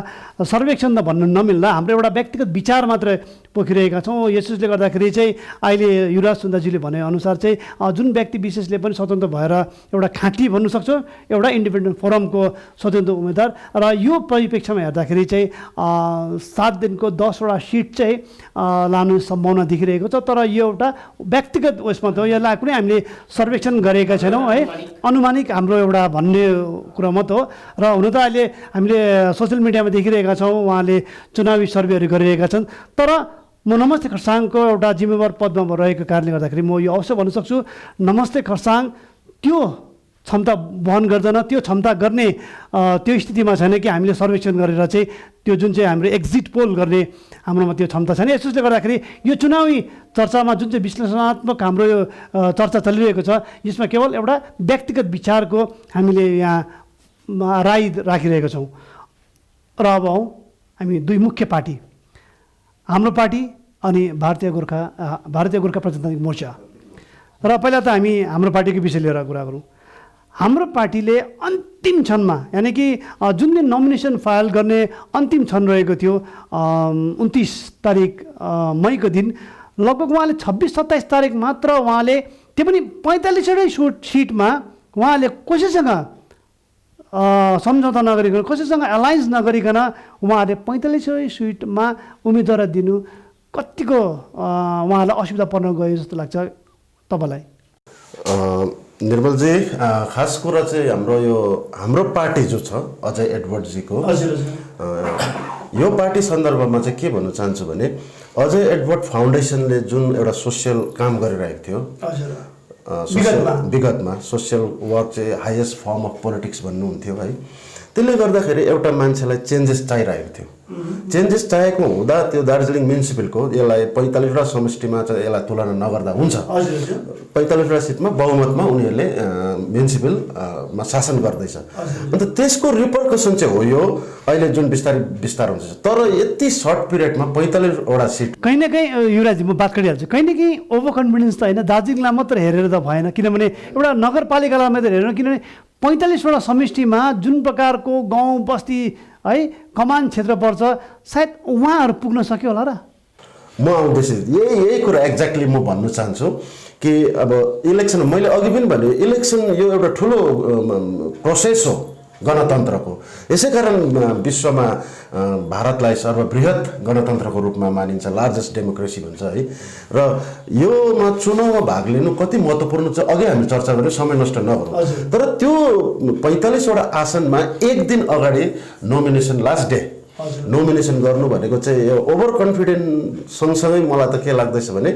सर्वेक्षण त भन्नु नमिल्दा हाम्रो एउटा व्यक्तिगत विचार मात्र पोखिरहेका छौँ। यसले गर्दाखेरि चाहिँ अहिले युवराज सुन्दासजीले भनेअनुसार चाहिँ जुन व्यक्ति विशेषले पनि स्वतन्त्र भएर एउटा खाँटी भन्नु सक्छ, एउटा इन्डिपेन्डेन्ट फोरमको स्वतन्त्र उम्मेदवार र यो परिप्रेक्ष्यमा हेर्दाखेरि चाहिँ 7 दिनको 10वटा सिट चाहिँ लानु सम्भावना देखिरहेको छ। तर यो एउटा व्यक्तिगत उयसमा त यसलाई कुनै हामीले सर्वेक्षण गरेका छैनौँ है, अनुमानिक हाम्रो एउटा भन्ने कुरा मात्र हो। र हुन त अहिले हामीले सोसियल मिडियामा देखिरहेका छौँ उहाँले चुनावी सर्वेहरू गरिरहेका छन्। तर म नमस्ते खरसाङको एउटा जिम्मेवार पदमा रहेको कारणले गर्दाखेरि म यो अवश्य भन्न सक्छु, नमस्ते खरसाङ त्यो क्षमता वहन गर्दैन, त्यो क्षमता गर्ने त्यो स्थितिमा छैन कि हामीले सर्वेक्षण गरेर चाहिँ त्यो जुन चाहिँ हाम्रो एक्जिट पोल गर्ने हाम्रोमा त्यो क्षमता छैन। यसले गर्दाखेरि यो चुनावी चर्चामा जुन चाहिँ विश्लेषणात्मक हाम्रो यो चर्चा चलिरहेको छ यसमा केवल एउटा व्यक्तिगत विचारको हामीले यहाँ राय राखिरहेका छौँ। र अब हौँ हामी दुई मुख्य पार्टी, हाम्रो पार्टी अनि भारतीय गोर्खा प्रजातान्त्रिक मोर्चा। र पहिला त हामी हाम्रो पार्टीको विषय लिएर कुरा गरौँ। हाम्रो पार्टीले अन्तिम क्षणमा यानि कि जुन दिन नोमिनेसन फाइल गर्ने अन्तिम क्षण रहेको थियो 29 तारिक मईको दिन, लगभग उहाँले 26-27 तारिक मात्र उहाँले त्यो पनि 45वटै सिटमा उहाँले कसैसँग सम्झौता नगरिकन कसैसँग एलायन्स नगरिकन उहाँले 45वटै सिटमा उम्मेदवार दिनु कतिको उहाँलाई असुविधा पर्न गयो जस्तो लाग्छ तपाईँलाई? निर्मलजी, खास कुरा चाहिँ हाम्रो पार्टी जो छ अजय एडवर्डजीको, यो पार्टी सन्दर्भमा चाहिँ के भन्न चाहन्छु भने अजय एडवर्ड फाउन्डेसनले जुन एउटा सोसियल काम गरिरहेको थियो विगतमा, सोसियल वर्क चाहिँ हाइएस्ट फर्म अफ पोलिटिक्स भन्नुहुन्थ्यो है, त्यसले गर्दाखेरि एउटा मान्छेलाई चेन्जेस चाहिरहेको थियो। चेन्जेस चाहिएको हुँदा त्यो दार्जिलिङ म्युनिसिपलको यसलाई 45वटा समष्टिमा चाहिँ यसलाई तुलना नगर्दा हुन्छ, 45वटा सिटमा बहुमतमा उनीहरूले म्युनिसिपलमा शासन गर्दैछ। अन्त त्यसको रिपरकसन चाहिँ हो यो अहिले जुन विस्तार हुन्छ। तर यति सर्ट पिरियडमा 45वटा सिट कहीँ न कहीँ युवराजी म बात गरिहाल्छु, कहीँ न कहीँ ओभर कन्फिडेन्स त होइन, दार्जिलिङलाई मात्र हेरेर त भएन, किनभने एउटा नगरपालिकालाई मात्र हेरेर, किनभने 45वटा समष्टिमा जुन प्रकारको गाउँ बस्ती है कमान क्षेत्र पर्छ, सायद उहाँहरू पुग्न सक्यो होला र। म आउँदैछु यही कुरा एक्ज्याक्टली म भन्न चाहन्छु कि अब इलेक्सन, मैले अघि पनि भने इलेक्सन यो एउटा ठुलो प्रोसेस हो गणतन्त्रको, यसै कारण विश्वमा भारतलाई सर्वबृहत गणतन्त्रको रूपमा मानिन्छ, लार्जेस्ट डेमोक्रेसी भन्छ है। र योमा चुनावमा भाग लिनु कति महत्त्वपूर्ण छ अघि हामी चर्चा गऱ्यौँ, समय नष्ट नगरौँ। तर त्यो 45वटा आसनमा एक दिन अगाडि नोमिनेसन, लास्ट डे नोमिनेसन गर्नु भनेको चाहिँ यो ओभर कन्फिडेन्ट सँगसँगै मलाई त के लाग्दैछ भने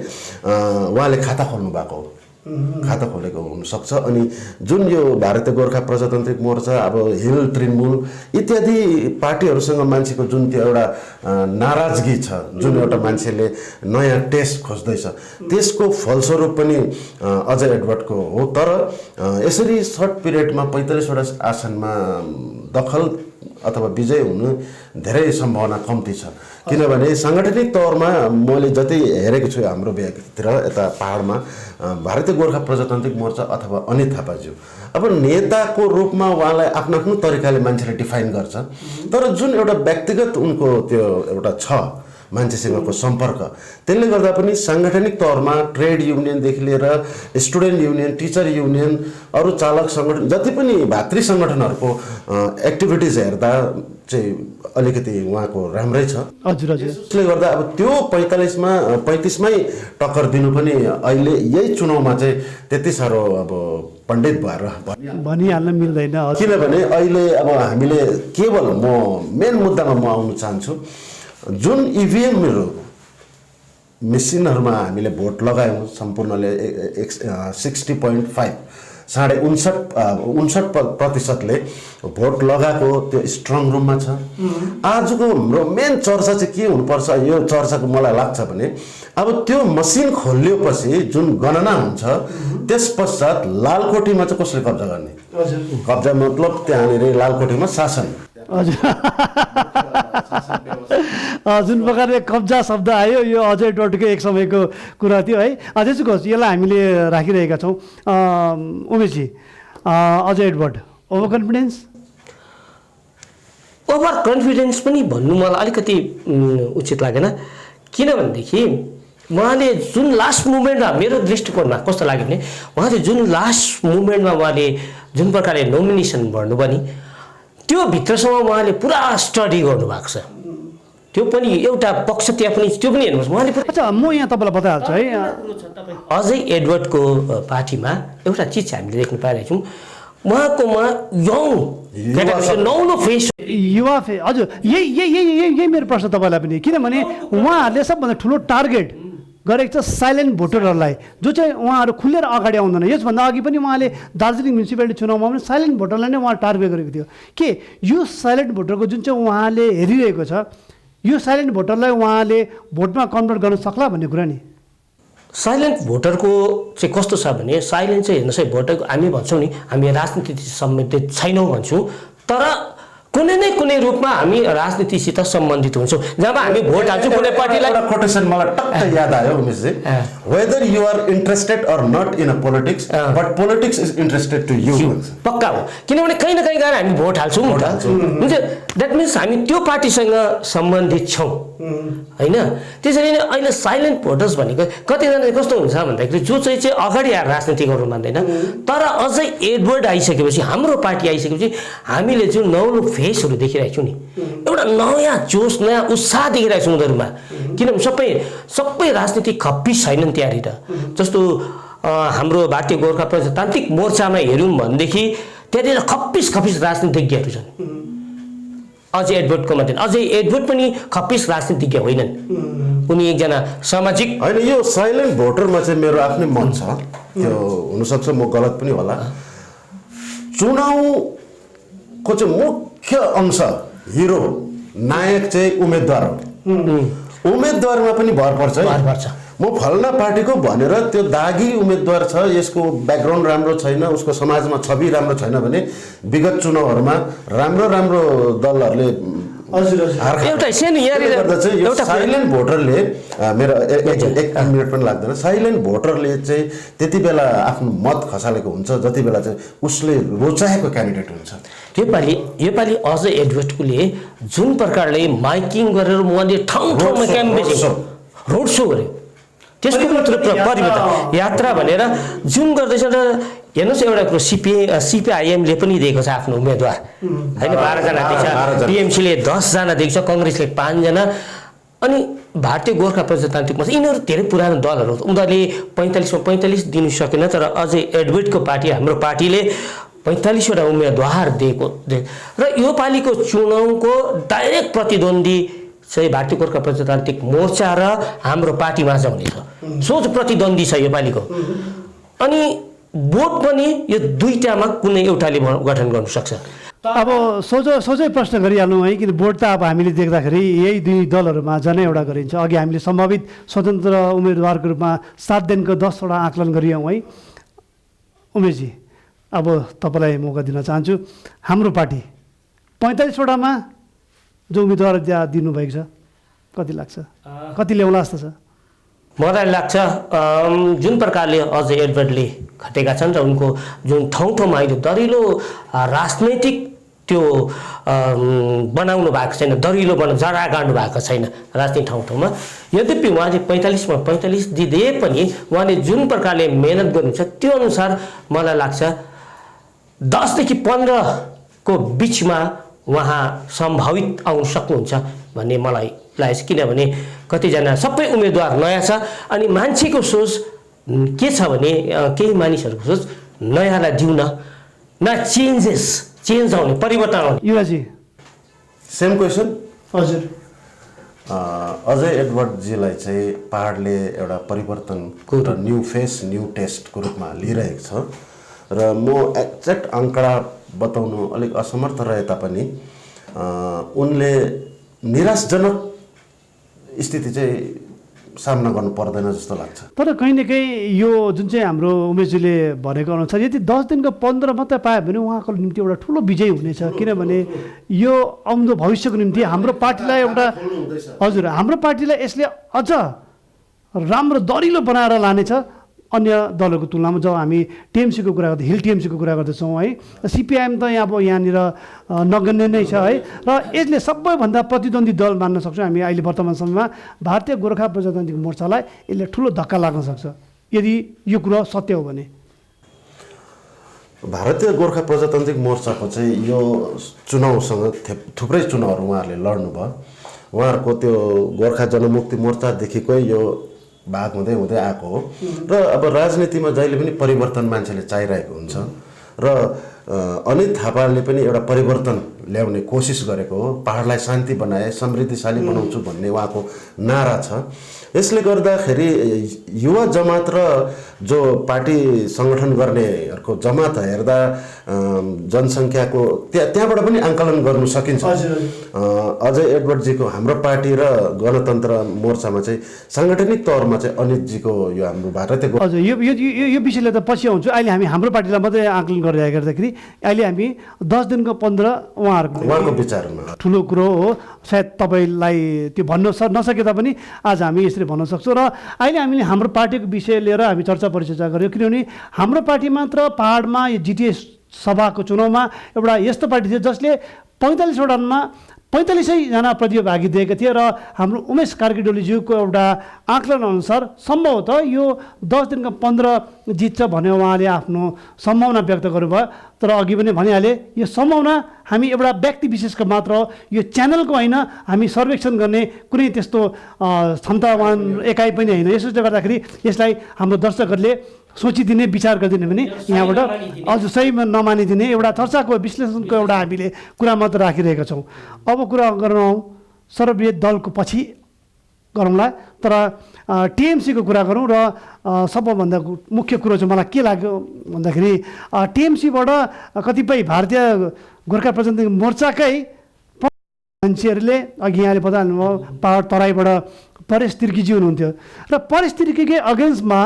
उहाँले खाता खोल्नु भएको हो, खाता खोलेको हुनसक्छ। अनि जुन यो भारतीय गोर्खा प्रजातान्त्रिक मोर्चा, अब हिल तृणमूल इत्यादि पार्टीहरूसँग मान्छेको जुन त्यो एउटा नाराजगी छ, जुन एउटा मान्छेले नयाँ टेस्ट खोज्दैछ, त्यसको फलस्वरूप पनि अजय एडवर्डको हो। तर यसरी सर्ट पिरियडमा 45वटा आसनमा दखल अथवा विजय हुनु धेरै सम्भावना कम्ती छ। किनभने साङ्गठनिक तौरमा मैले जति हेरेको छु हाम्रो भेगतिर यता पहाडमा भारतीय गोर्खा प्रजातान्त्रिक मोर्चा अथवा अनित थापाज्यू अब नेताको रूपमा उहाँलाई आफ्नो आफ्नो तरिकाले मान्छेले डिफाइन गर्छ, तर जुन एउटा व्यक्तिगत उनको त्यो एउटा छ मान्छेसँगको सम्पर्क, त्यसले गर्दा पनि साङ्गठनिक तौरमा ट्रेड युनियनदेखि लिएर स्टुडेन्ट युनियन, टिचर युनियन, अरू चालक सङ्गठन जति पनि भातृ सङ्गठनहरूको एक्टिभिटिज हेर्दा चाहिँ अलिकति उहाँको राम्रै छ। हजुर हजुर। त्यसले गर्दा अब त्यो 35मै टक्कर दिनु पनि अहिले यही चुनावमा चाहिँ त्यति साह्रो अब पण्डित भएर भनिहाल्न मिल्दैन। किनभने अहिले अब हामीले केवल मेन मुद्दामा म आउन चाहन्छु। जुन इभिएमहरू मेसिनहरूमा हामीले भोट लगायौँ सम्पूर्णले 60.5 59% भोट लगाएको त्यो स्ट्रङ रुममा छ। आजको हाम्रो मेन चर्चा चाहिँ के हुनुपर्छ, यो चर्चाको मलाई लाग्छ भने अब त्यो मसिन खोलिएपछि जुन गणना हुन्छ त्यस पश्चात लालकोठीमा चाहिँ कसले कब्जा गर्ने? कब्जा मतलब त्यहाँनिर लालकोठीमा शासन। जुन प्रकारले कब्जा शब्द आयो यो अजय डोटको एक समयको कुरा थियो है। त्यसो होस्, यसलाई हामीले राखिरहेका छौँ। Umeshji, Ajay Edward over confidence पनि भन्नु मलाई अलिकति उचित लागेन। किनभनेदेखि उहाँले जुन लास्ट मुभमेन्टमा मेरो दृष्टिकोणमा कस्तो लाग्यो भने उहाँले जुन लास्ट मुभमेन्टमा उहाँले जुन प्रकारले नोमिनेसन भर्नुभयो नि त्यो भित्रसम्म उहाँले पुरा स्टडी गर्नुभएको छ। त्यो पनि एउटा पक्ष त्यहाँ पनि त्यो पनि हेर्नुहोस् उहाँले। अच्छा, म यहाँ तपाईँलाई बताइहाल्छु है। अजय एडवर्डको पार्टीमा एउटा चिज हामीले देख्न पाइरहेको छौँ, उहाँकोमा नौलो फेस युवा हजुर। यही मेरो प्रश्न तपाईँलाई पनि, किनभने उहाँहरूले सबभन्दा ठुलो टार्गेट गरेको छ साइलेन्ट भोटरहरूलाई, जो चाहिँ उहाँहरू खुलेर अगाडि आउँदैन। यसभन्दा अघि पनि उहाँले दार्जिलिङ म्युनिसिपालिटी चुनावमा पनि साइलेन्ट भोटरलाई नै उहाँ टार्गेट गरेको थियो। के यो साइलेन्ट भोटरको जुन चाहिँ उहाँले हेरिरहेको छ, यो साइलेन्ट भोटरलाई उहाँले भोटमा कन्भर्ट गर्न सक्ला भन्ने कुरा नि? साइलेन्ट भोटरको चाहिँ कस्तो छ भने साइलेन्ट चाहिँ हेर्नुहोस् है, भोटरको हामी भन्छौँ नि हामी राजनीति सम्बन्धित छैनौँ भन्छौँ, तर कुनै न कुनै रूपमा हामी राजनीतिसित सम्बन्धित हुन्छौँ। जब हामी भोट हाल्छौँ कुनै पार्टीलाई। एउटा कोटेसन मलाई टक्क याद आयो Umeshji, whether you are interested or not in a politics but politics is interested to you. पक्का हो, किनभने कहीँ न कहीँ गएर हामी भोट हाल्छौँ हुन्छ। द्याट मिन्स हामी त्यो पार्टीसँग सम्बन्धित छौँ होइन। त्यसरी नै अहिले साइलेन्ट भोटर्स भनेको कतिजना कस्तो हुन्छ भन्दाखेरि जो चाहिँ अगाडि आएर राजनीति गर्नु मान्दैन, तर अझै एडवर्ड आइसकेपछि हाम्रो पार्टी आइसकेपछि हामीले जुन नौलो फेसहरू देखिरहेको छौँ नि, एउटा नयाँ जोस नयाँ उत्साह देखिरहेको छौँ उनीहरूमा। किनभने सबै राजनीतिक खप्पिस छैनन् त्यहाँनिर। जस्तो हाम्रो भारतीय गोर्खा प्रजातान्त्रिक मोर्चामा हेऱ्यौँ भनेदेखि त्यहाँनिर खप्पिस राजनीतिज्ञहरू छन्। अजय एडवर्डको मात्रै, अजय एडवर्ड पनि खप्पिस राजनीतिज्ञ होइनन्, उनी एकजना सामाजिक होइन। यो साइलेन्ट भोटरमा चाहिँ मेरो आफ्नै मन छ, त्यो हुनसक्छ म गलत पनि होला। चुनावको चाहिँ मुख्य अंश हिरो नायक चाहिँ उम्मेदवार हो। उम्मेदवारमा पनि भर पर्छ है। म फल्ना पार्टीको भनेर त्यो दागी उम्मेदवार छ, यसको ब्याकग्राउन्ड राम्रो छैन, उसको समाजमा छवि राम्रो छैन भने विगत चुनावहरूमा राम्रो दलहरूले एउटा साइलेन्ट भोटरले मेरो एक मिनट पनि लाग्दैन। साइलेन्ट भोटरले चाहिँ त्यति बेला आफ्नो मत खसालेको हुन्छ जति बेला चाहिँ उसले रोचाएको क्यान्डिडेट हुन्छ। योपालि अझ एडवर्डले जुन प्रकारले माइकिङ गरेर उहाँले ठाउँमा क्याम्पेनिङ रोड सो गर्यो, त्यसको परिवर्तन यात्रा भनेर जुन गर्दैछ र हेर्नुहोस् एउटा कुरो सिपिआइएमले पनि दिएको छ आफ्नो उम्मेदवार होइन, 12 जना दिएको छ, टिएमसीले 10 जना दिएको छ, कङ्ग्रेसले 5 जना, अनि भारतीय गोर्खा प्रजातान्त्रिक मोर्चा यिनीहरू धेरै पुरानो दलहरू हो। उनीहरूले 45 दिनु सकेन, तर अझै एडवर्डको पार्टी हाम्रो पार्टीले 45वटा उम्मेदवार दिएको र यो पालिको चुनावको डाइरेक्ट प्रतिद्वन्दी चाहिँ भारतीय गोर्खा प्रजातान्त्रिक मोर्चा र हाम्रो पार्टी माझ हुनेछ। सोच प्रतिद्वन्दी छ यो पालिको, अनि बोर्ड पनि यो दुईटामा कुनै एउटाले गठन गर्न सक्छ। अब सोझै प्रश्न गरिहाल्नु है, किन बोर्ड त अब हामीले देख्दाखेरि यही दुई दलहरूमा जनै एउटा गरिन्छ। अघि हामीले सम्भावित स्वतन्त्र उम्मेदवारको रूपमा 7 दिनको 10वटा आकलन गरियौँ है। उमेशजी, अब तपाईँलाई मौका दिन चाहन्छु। हाम्रो पार्टी 45वटामा जो उम्मेदवार त्यहाँ दिनुभएको छ कति लाग्छ कति ल्याउला जस्तो छ मलाई लाग्छ जुन प्रकारले अजय एडवर्डले खटेका छन् र उनको जुन ठाउँ ठाउँमा अहिले दरिलो राजनैतिक त्यो बनाउनु भएको छैन दरिलो जरा गाड्नु भएको छैन राजनीतिक ठाउँ ठाउँमा यद्यपि उहाँले 45मा 45 दिँदै पनि उहाँले जुन प्रकारले मेहनत गर्नुहुन्छ त्यो अनुसार मलाई लाग्छ 10 देखि 15 को बिचमा उहाँ सम्भावित आउन सक्नुहुन्छ भन्ने मलाई लागेको छ किनभने कतिजना सबै उम्मेदवार नयाँ छ अनि मान्छेको सोच के छ भने केही मानिसहरूको सोच नयाँलाई दिउन न चेन्ज आउने परिवर्तन आउने युवराजी सेम क्वेसन हजुर अजय एडवर्डजीलाई चाहिँ पहाडले एउटा परिवर्तनको र न्यू फेस न्यू टेस्टको रूपमा लिइरहेको छ र म एक्ज्याक्ट आङ्कडा बताउनु अलिक असमर्थ रहे तापनि उनले निराशजनक स्थिति चाहिँ सामना गर्नु पर्दैन जस्तो लाग्छ तर कहीँ न कहीँ यो जुन चाहिँ हाम्रो उमेशजीले भनेको अनुसार यदि 10 दिनको 15 मात्रै पायो भने उहाँको निम्ति एउटा ठुलो विजय हुनेछ किनभने यो आउँदो भविष्यको निम्ति हाम्रो पार्टीलाई एउटा हजुर हाम्रो पार्टीलाई यसले अझ राम्रो दरिलो बनाएर लानेछ अन्य दलहरूको तुलनामा जब हामी टिएमसीको कुरा गर्दा हिल टिएमसीको कुरा गर्दैछौँ है सिपिआइएम त अब यहाँनिर नगण्य नै छ है र यसले सबैभन्दा प्रतिद्वन्दी दल मान्न सक्छौँ हामी अहिले वर्तमान समयमा भारतीय गोर्खा प्रजातान्त्रिक मोर्चालाई यसले ठुलो धक्का लाग्न सक्छ यदि यो कुरा सत्य हो भने भारतीय गोर्खा प्रजातान्त्रिक मोर्चाको चाहिँ यो चुनावसँग थुप्रै चुनावहरू उहाँहरूले लड्नुभयो उहाँहरूको त्यो गोर्खा जनमुक्ति मोर्चादेखिकै यो भाग हुँदै हुँदै आएको हो र अब राजनीतिमा जहिले पनि परिवर्तन मान्छेले चाहिरहेको हुन्छ र अनित थापाले पनि एउटा परिवर्तन ल्याउने कोसिस गरेको हो पहाडलाई शान्ति बनाए समृद्धिशाली बनाउँछु भन्ने उहाँको नारा छ यसले गर्दाखेरि युवा जमात र जो पार्टी सङ्गठन गर्नेहरूको जमात हेर्दा जनसङ्ख्याको त्यहाँबाट पनि आङ्कलन गर्नु सकिन्छ अजय एडवर्डजीको हाम्रो पार्टी र गणतन्त्र मोर्चामा चाहिँ साङ्गठनिक तौरमा चाहिँ अनितजीको यो हाम्रो भारतीय हजुर यो विषयले त पछि आउँछु अहिले हामी हाम्रो पार्टीलाई मात्रै आकलन गरिरहेको गर्दाखेरि अहिले हामी 10 दिनको 15 उहाँको विचारमा ठुलो कुरो हो सायद तपाईँलाई त्यो भन्न नसके तापनि आज हामी यसरी भन्न सक्छौँ र अहिले हामीले हाम्रो पार्टीको विषय लिएर हामी चर्चा परिचर्चा गऱ्यौँ किनभने हाम्रो पार्टी मात्र पहाडमा यो जिटिए सभाको चुनावमा एउटा यस्तो पार्टी थियो जसले 45 वटामा 45जना प्रतिभागी दिएका थिए र हाम्रो उमेश कार्की डोलीज्यूको एउटा आकलन अनुसार सम्भवतः यो 10 दिनको 15 जित्छ भने उहाँले आफ्नो सम्भावना व्यक्त गर्नुभयो तर अघि पनि भनिहाले यो सम्भावना हामी एउटा व्यक्ति विशेषको मात्र हो यो च्यानलको होइन हामी सर्वेक्षण गर्ने कुनै त्यस्तो क्षमतावान एकाइ पनि होइन यसोले गर्दाखेरि यसलाई हाम्रो दर्शकहरूले सोचिदिने विचार गरिदिने भने यहाँबाट अझ सही नमानिदिने एउटा चर्चाको विश्लेषणको एउटा हामीले कुरा मात्र राखिरहेका छौँ अब कुरा गरौँ सर्ववृहत दलको पछि गरौँला तर टिएमसीको कुरा गरौँ र सबैभन्दा मुख्य कुरो चाहिँ मलाई के लाग्यो भन्दाखेरि टिएमसीबाट कतिपय भारतीय गोर्खा प्रजातान्त्रिक मोर्चाकै मान्छेहरूले अघि यहाँले बताउनुभयो पहाड तराईबाट परेश तिर्कीजी हुनुहुन्थ्यो र परेश तिर्कीकै अगेन्स्टमा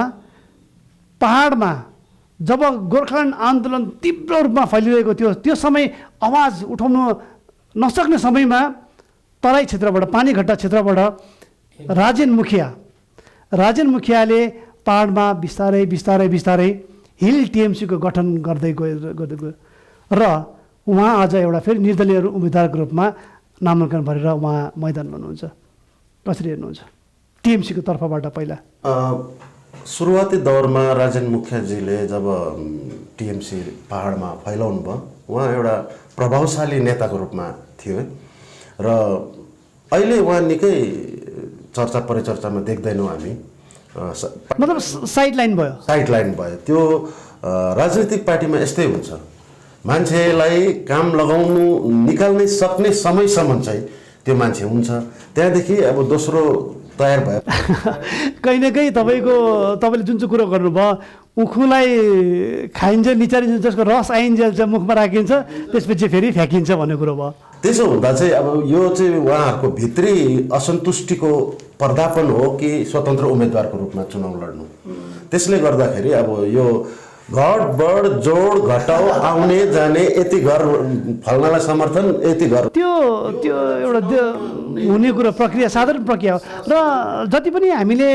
पहाडमा जब गोर्खाल्यान्ड आन्दोलन तीव्र रूपमा फैलिरहेको थियो त्यो समय आवाज उठाउन नसक्ने समयमा तराई क्षेत्रबाट पानीघट्टा क्षेत्रबाट राजेन मुखियाले पहाडमा बिस्तारै हिल टिएमसीको गठन गर्दै गयो र उहाँ आज एउटा फेरि निर्दलीय उम्मेदवारको रूपमा नामाङ्कन भरेर उहाँ मैदानमा हुनुहुन्छ कसरी हेर्नुहुन्छ टिएमसीको तर्फबाट पहिला सुरुवाती दौरमा राजेन मुखियाजीले जब टिएमसी पहाडमा फैलाउनु भयो उहाँ एउटा प्रभावशाली नेताको रूपमा थियो र अहिले उहाँ निकै चर्चा परिचर्चामा देख्दैनौँ हामी मतलब साइडलाइन भयो त्यो राजनीतिक पार्टीमा यस्तै हुन्छ मान्छेलाई काम लगाउनु निकाल्नै सक्ने समयसम्म चाहिँ त्यो मान्छे हुन्छ त्यहाँदेखि अब दोस्रो तयार भयो कहीँ न कहीँ तपाईँले जुन चाहिँ कुरो गर्नुभयो उखुलाई खाइन्छ निचारिन्छ जसको रस आइन्जेल चाहिँ मुखमा राखिन्छ त्यसपछि फेरि फ्याँकिन्छ भन्ने कुरो भयो त्यसो हुँदा चाहिँ अब यो चाहिँ उहाँहरूको भित्री असन्तुष्टिको पर्दापण हो कि स्वतन्त्र उम्मेदवारको रूपमा चुनाव लड्नु त्यसले गर्दाखेरि अब यो घट बढ जोड घटाउ आउने जाने यति घर फल्नालाई समर्थन यति घर त्यो त्यो एउटा हुने कुरा प्रक्रिया साधारण प्रक्रिया हो र जति पनि हामीले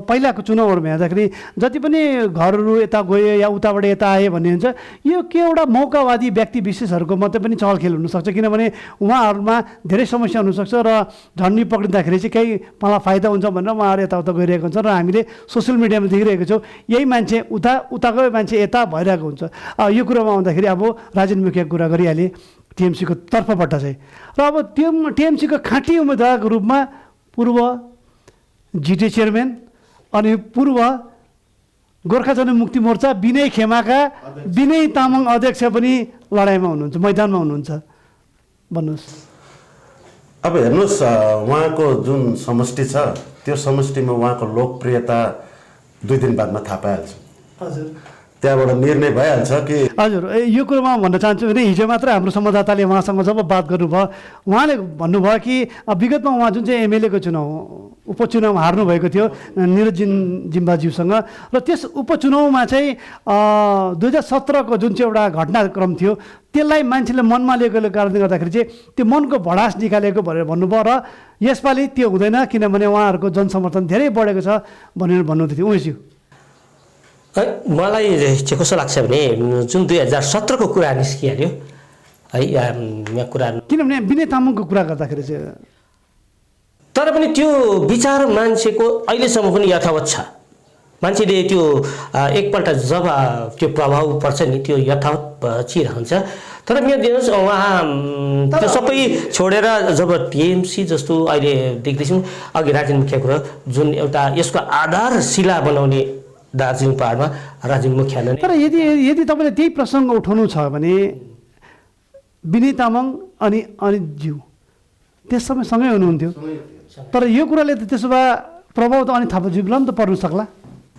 पहिलाको चुनावहरूमा हेर्दाखेरि जति पनि घरहरू यता गयो या उताबाट यता आए भन्ने हुन्छ यो के एउटा मौकावादी व्यक्ति विशेषहरूको मात्रै पनि चलखेल हुनसक्छ किनभने उहाँहरूमा धेरै समस्या हुनसक्छ र झन्डी पक्रिँदाखेरि चाहिँ केही मलाई फाइदा हुन्छ भनेर उहाँहरू यताउता गइरहेको हुन्छ र हामीले सोसियल मिडियामा देखिरहेको छौँ यही मान्छे उताको मान्छे यता भइरहेको हुन्छ यो कुरोमा आउँदाखेरि अब राजेन मुखियाको कुरा गरिहालेँ टिएमसीको तर्फबाट चाहिँ र अब टिएमसीको खाँटी उम्मेदवारको रूपमा पूर्व जिटिए चेयरम्यान अनि पूर्व गोर्खा जनमुक्ति मोर्चा विनय खेमाका विनय तामाङ अध्यक्ष पनि लडाइँमा हुनुहुन्छ मैदानमा हुनुहुन्छ भन्नुहोस्। अब हेर्नुहोस् उहाँको जुन समष्टि छ त्यो समष्टिमा उहाँको लोकप्रियता 2 दिन बादमा थाहा पाइहाल्छ। हजुर त्यहाँबाट निर्णय भइहाल्छ कि हजुर यो कुरोमा भन्न चाहन्छु भने हिजो मात्र हाम्रो संवाददाताले उहाँसँग जब बात गर्नुभयो उहाँले भन्नुभयो कि विगतमा उहाँ जुन चाहिँ एमएलएको चुनाव उपचुनाव हार्नुभएको थियो निरज जिम्बाज्यूसँग र त्यस उपचुनावमा चाहिँ 2017को जुन चाहिँ एउटा घटनाक्रम थियो त्यसलाई मान्छेले मनमा लिएकोले कारणले गर्दाखेरि चाहिँ त्यो मनको भडास निकालेको भनेर भन्नुभयो र यसपालि त्यो हुँदैन किनभने उहाँहरूको जनसमर्थन धेरै बढेको छ भनेर भन्नुहुँदै थियो उमेशज्यू। मलाई चाहिँ कस्तो लाग्छ भने जुन 2017को कुरा निस्किहाल्यो है यहाँ कुरा किनभने विनय तामाङको कुरा गर्दाखेरि चाहिँ तर पनि त्यो विचार मान्छेको अहिलेसम्म पनि यथावत छ। मान्छेले त्यो एकपल्ट जब त्यो प्रभाव पर्छ नि त्यो यथावत बचिरहन्छ। तर यहाँ दिनुहोस् उहाँ त्यो सबै छोडेर जब टिएमसी जस्तो अहिले देख्दैछौँ अघि राजेन मुखियाको कुरा जुन एउटा यसको आधारशिला बनाउने दार्जिलिङ पहाडमा राजेन मुखिया नै। तर यदि तपाईँले त्यही प्रसङ्ग उठाउनु छ भने विनय तामाङ अनि अनितज्यू त्यस समय सँगै हुनुहुन्थ्यो तर यो कुराले त त्यसो भए प्रभाव त अनित थापाज्यूलाई पनि त पर्न सक्ला।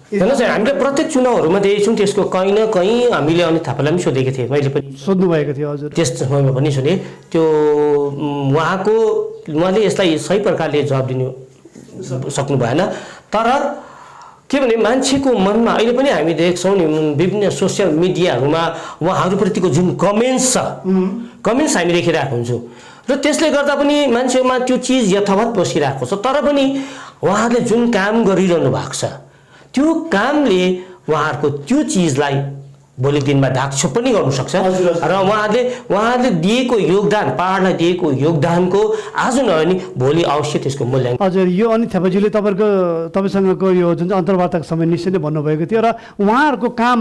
हेर्नुहोस् हामीले प्रत्येक चुनावहरूमा देखेछौँ त्यसको कहीँ न कहीँ हामीले अनित थापालाई पनि सोधेको थिएँ मैले पनि सोध्नु भएको थियो हजुर त्यस समयमा पनि सोधेँ त्यो उहाँले यसलाई सही प्रकारले जवाब दिनु सक्नु भएन। तर के भने मान्छेको मनमा अहिले पनि हामी देख्छौँ नि विभिन्न सोसियल मिडियाहरूमा उहाँहरूप्रतिको जुन कमेन्ट्स छ कमेन्ट्स हामी देखिरहेको हुन्छौँ र त्यसले गर्दा पनि मान्छेमा त्यो चिज यथावत बसिरहेको छ। तर पनि उहाँहरूले जुन काम गरिरहनु भएको छ त्यो कामले उहाँहरूको त्यो चिजलाई भोलि दिनमा ढाकछोप पनि गर्नु सक्छ र उहाँहरूले दिएको योगदान पहाडलाई दिएको योगदानको आज नभए नि भोलि अवश्य त्यसको मूल्याङ्कन। हजुर यो अनित थापाज्यूले तपाईँसँगको यो जुन चाहिँ अन्तर्वार्ताको समय निश्चय नै भन्नुभएको थियो र उहाँहरूको काम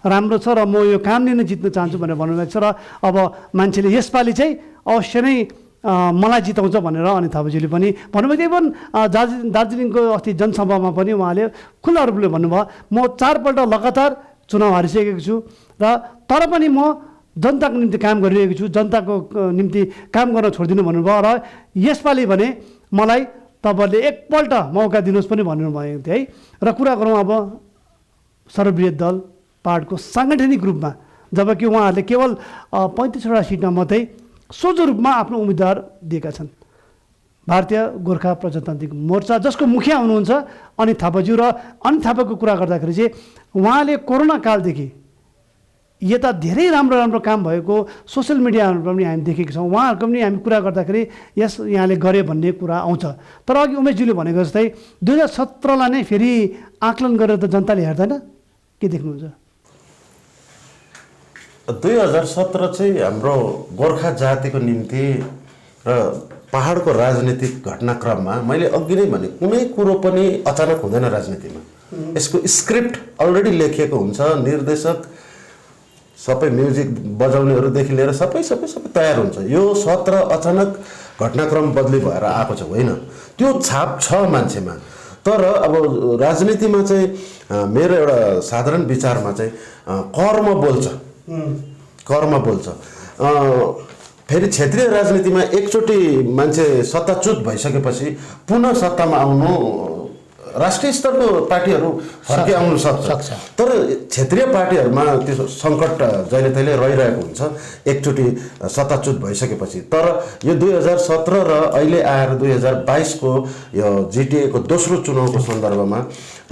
राम्रो छ र म यो कामले नै जित्न चाहन्छु भनेर भन्नुभएको छ र अब मान्छेले यसपालि चाहिँ अवश्य नै मलाई जिताउँछ भनेर अनित थापाज्यूले पनि भन्नुभएको थियो। इभन दार्जिलिङको अस्ति जनसभामा पनि उहाँले खुल्ला रूपले भन्नुभयो म 4 पल्ट लगातार चुनाव हारिसकेको छु र तर पनि म जनताको निम्ति काम गरिरहेको छु जनताको निम्ति काम गर्न छोड्दिनु भन्नुभयो र यसपालि भने मलाई तपाईँहरूले एकपल्ट मौका दिनुहोस् पनि भन्नुभएको थियो है। र कुरा गरौँ अब सर्वबृहत दल पहाडको साङ्गठनिक रूपमा जबकि उहाँहरूले केवल 35वटा सिटमा मात्रै सोझो रूपमा आफ्नो उम्मेदवार दिएका छन्। भारतीय गोर्खा प्रजातान्त्रिक मोर्चा जसको मुखिया हुनुहुन्छ अनित थापाज्यू र अनित थापाको कुरा गर्दाखेरि चाहिँ उहाँले कोरोना कालदेखि यता धेरै राम्रो काम भएको सोसियल मिडियाहरूमा पनि हामी देखेका छौँ उहाँहरूको पनि हामी कुरा गर्दाखेरि यहाँले गरे भन्ने कुरा आउँछ। तर अघि उमेशज्यूले भनेको जस्तै 2017लाई नै फेरि आकलन गरेर त जनताले हेर्दैन के देख्नुहुन्छ? 2017 चाहिँ हाम्रो गोर्खा जातिको निम्ति र पहाडको राजनीतिक घटनाक्रममा मैले अघि नै भने कुनै कुरो पनि अचानक हुँदैन राजनीतिमा। यसको स्क्रिप्ट अलरेडी लेखिएको हुन्छ निर्देशक सबै म्युजिक बजाउनेहरूदेखि लिएर सबै तयार हुन्छ। यो सत्र अचानक घटनाक्रम बदली भएर आएको छ होइन त्यो छाप छ मान्छेमा। तर अब राजनीतिमा चाहिँ मेरो एउटा साधारण विचारमा चाहिँ कर्म बोल्छ। फेरि क्षेत्रीय राजनीतिमा एकचोटि मान्छे सत्ताच्युत भइसकेपछि पुनः सत्तामा आउनु राष्ट्रिय स्तरको पार्टीहरू फर्की आउनु सक्छ तर क्षेत्रीय पार्टीहरूमा त्यो सङ्कट जहिले तहिले रहिरहेको हुन्छ एकचोटि सत्ताच्युत भइसकेपछि। तर यो 2017 र अहिले आएर 2022को यो जिटिएको दोस्रो चुनावको सन्दर्भमा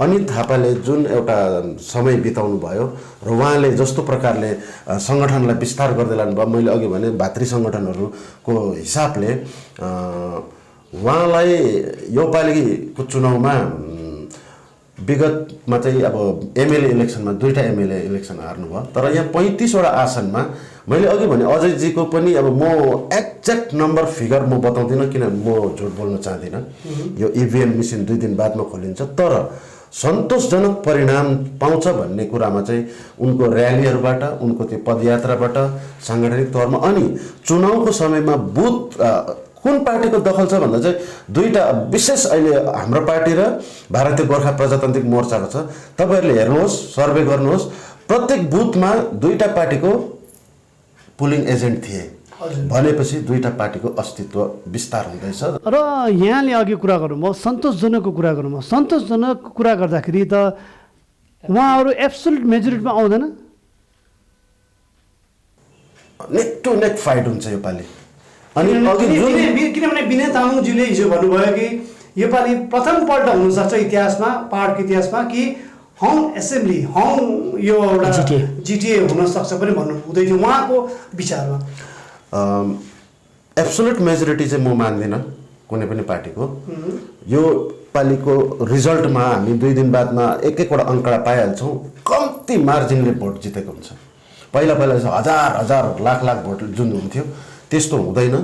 अनित थापाले जुन एउटा समय बिताउनु भयो र उहाँले जस्तो प्रकारले सङ्गठनलाई विस्तार गर्दै लानुभयो, मैले अघि भने भातृ सङ्गठनहरूको हिसाबले उहाँलाई योपालिको चुनावमा विगतमा चाहिँ अब एमएलए इलेक्सनमा 2टा एमएलए इलेक्सन हार्नुभयो, तर यहाँ 35वटा आसनमा मैले अघि भने अजयजीको पनि अब म एक्ज्याक्ट नम्बर फिगर म बताउँदिनँ, किन म झुट बोल्न चाहदिनँ। यो इभिएम मेसिन 2 दिन बादमा खोलिन्छ, तर सन्तोषजनक परिणाम पाउँछ भन्ने कुरामा चाहिँ उनको र्यालीहरूबाट, उनको त्यो पदयात्राबाट, साङ्गठनिक तौरमा, अनि चुनावको समयमा बुथ कुन पार्टीको दखल छ भन्दा चाहिँ 2टा विशेष अहिले हाम्रो पार्टी र भारतीय गोर्खा प्रजातान्त्रिक मोर्चाको छ। तपाईँहरूले हेर्नुहोस्, सर्वे गर्नुहोस्, प्रत्येक बुथमा 2टा पार्टीको पुलिङ एजेन्ट थिए भनेपछि 2टा पार्टीको अस्तित्व विस्तार हुँदैछ। र यहाँले अघि कुरा गर्नुभयो सन्तोषजनकको कुरा गर्नुभयो, सन्तोषजनकको कुरा गर्दाखेरि त उहाँहरू एब्सोल्युट मेजोरिटीमा आउँदैन, नेक टु नेक फाइट हुन्छ योपालि। अनि अघि किनभने विनय तामाङज्यूले हिजो भन्नुभयो कि योपालि प्रथमपल्ट हुनसक्छ इतिहासमा, पहाडको इतिहासमा कि हङ एसेम्ब्ली, हङ यो एउटा जिटिए हुनसक्छ पनि भन्नु हुँदै थियो उहाँको विचारमा। एब्सोल्युट मेजोरिटी चाहिँ म मान्दिनँ कुनै पनि पार्टीको। यो पालिको रिजल्टमा हामी 2 दिन बादमा एक-एकवटा अङ्कडा पाइहाल्छौँ, कम्ती मार्जिनले भोट जितेको हुन्छ। पहिला हजार लाख भोट जुन हुन्थ्यो त्यस्तो हुँदैन।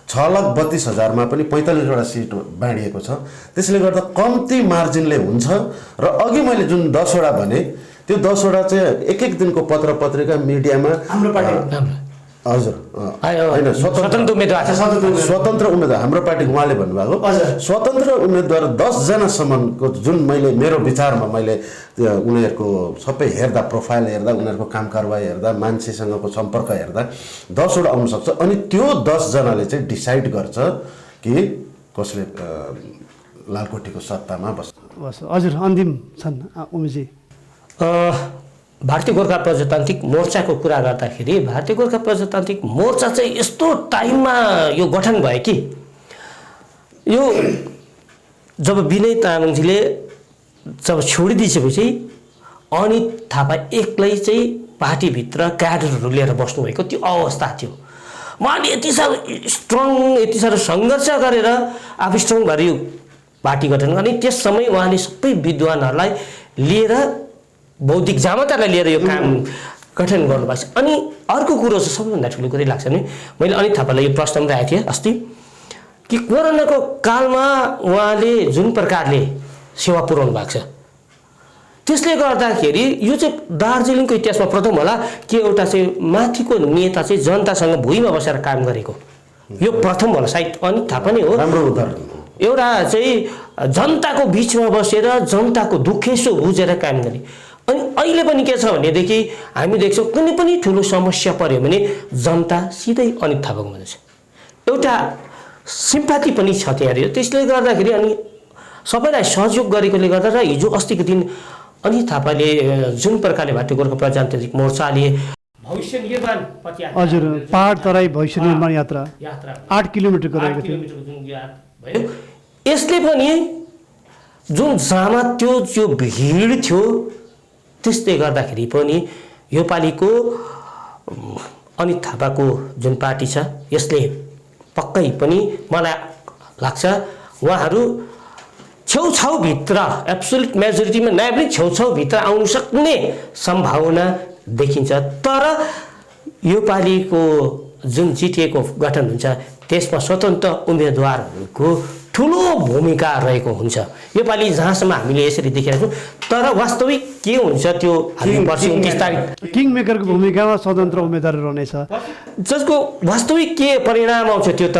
6,32,000मा पनि 45वटा सिट बाँडिएको छ, त्यसले गर्दा कम्ती मार्जिनले हुन्छ। र अघि मैले जुन 10वटा भने त्यो 10वटा चाहिँ एक दिनको पत्र पत्रिका मिडियामा हाम्रो पार्टी हजुर होइन स्वतन्त्र उम्मेदवार हाम्रो पार्टी उहाँले भन्नुभएको स्वतन्त्र उम्मेदवार 10 जनासम्मको जुन मैले मेरो विचारमा मैले उनीहरूको सबै हेर्दा, प्रोफाइल हेर्दा, उनीहरूको काम कारबाही हेर्दा, मान्छेसँगको सम्पर्क हेर्दा 10वटा आउन सक्छ। अनि त्यो 10 जनाले चाहिँ डिसाइड गर्छ कि कसले लालकोटीको सत्तामा बस्छ। हजुर अन्तिम छन् उमेशजी। भारतीय गोर्खा प्रजातान्त्रिक मोर्चाको कुरा गर्दाखेरि भारतीय गोर्खा प्रजातान्त्रिक मोर्चा चाहिँ यस्तो टाइममा यो गठन भयो कि यो जब विनय तामाङजीले जब छोडिदिएपछि अनित थापा एक्लै चाहिँ पार्टीभित्र क्याडरहरू लिएर बस्नुभएको त्यो अवस्था थियो। उहाँले यति साह्रो स्ट्रङ, यति साह्रो सङ्घर्ष गरेर आफू स्ट्रङ भएर यो पार्टी गठन गर्ने। त्यस समय उहाँले सबै विद्वानहरूलाई लिएर, बौद्धिक जामतालाई लिएर यो काम गठन गर्नुभएको छ। अनि अर्को कुरो चाहिँ सबैभन्दा ठुलो कुरै लाग्छ नि, मैले अनित थापालाई यो प्रश्न पनि राखेको थिएँ अस्ति कि कोरोनाको कालमा उहाँले जुन प्रकारले सेवा पुर्याउनु भएको छ, त्यसले गर्दाखेरि यो चाहिँ दार्जिलिङको इतिहासमा प्रथम होला कि एउटा चाहिँ माथिको नेता चाहिँ जनतासँग भुइँमा बसेर काम गरेको, यो प्रथम होला। सायद अनित थापा नै हो राम्रो उदाहरण। एउटा चाहिँ जनताको बिचमा बसेर जनताको दुखेसो बुझेर काम गर्ने। अनि अहिले पनि के छ भनेदेखि हामी देख्छौँ कुनै पनि ठुलो समस्या पर्यो भने जनता सिधै अनित थापाकोमा जान्छ, एउटा सिम्पाथी पनि छ त्यहाँनिर। त्यसले गर्दाखेरि अनि सबैलाई सहयोग गरेकोले गर्दा र हिजो अस्तिको दिन अनित थापाले जुन प्रकारले भारतीय गोर्खा प्रजातान्त्रिक मोर्चाले भविष्य निर्माण हजुर पहाड तराई भविष्य निर्माण यात्रा 8 किलोमिटरको रहेको थियो, भयो यसले पनि जुन जामा त्यो जो भिड थियो त्यसले गर्दाखेरि पनि योपालिको अनित थापाको जुन पार्टी छ यसले पक्कै पनि मलाई लाग्छ उहाँहरू छेउछाउभित्र एब्सोल्युट मेजोरिटीमा नआए पनि छेउछाउभित्र आउन सक्ने सम्भावना देखिन्छ। तर योपालिको जुन जिटिएको गठन हुन्छ त्यसमा स्वतन्त्र उम्मेदवारहरूको ठुलो भूमिका रहेको हुन्छ योपालि जहाँसम्म हामीले यसरी देखिरहेको छौँ। तर वास्तविक के हुन्छ त्यो हामी पर्सि 29 तारिक किङ मेकरको भूमिकामा स्वतन्त्र उम्मेदवार रहनेछ, जसको वास्तविक के परिणाम आउँछ त्यो त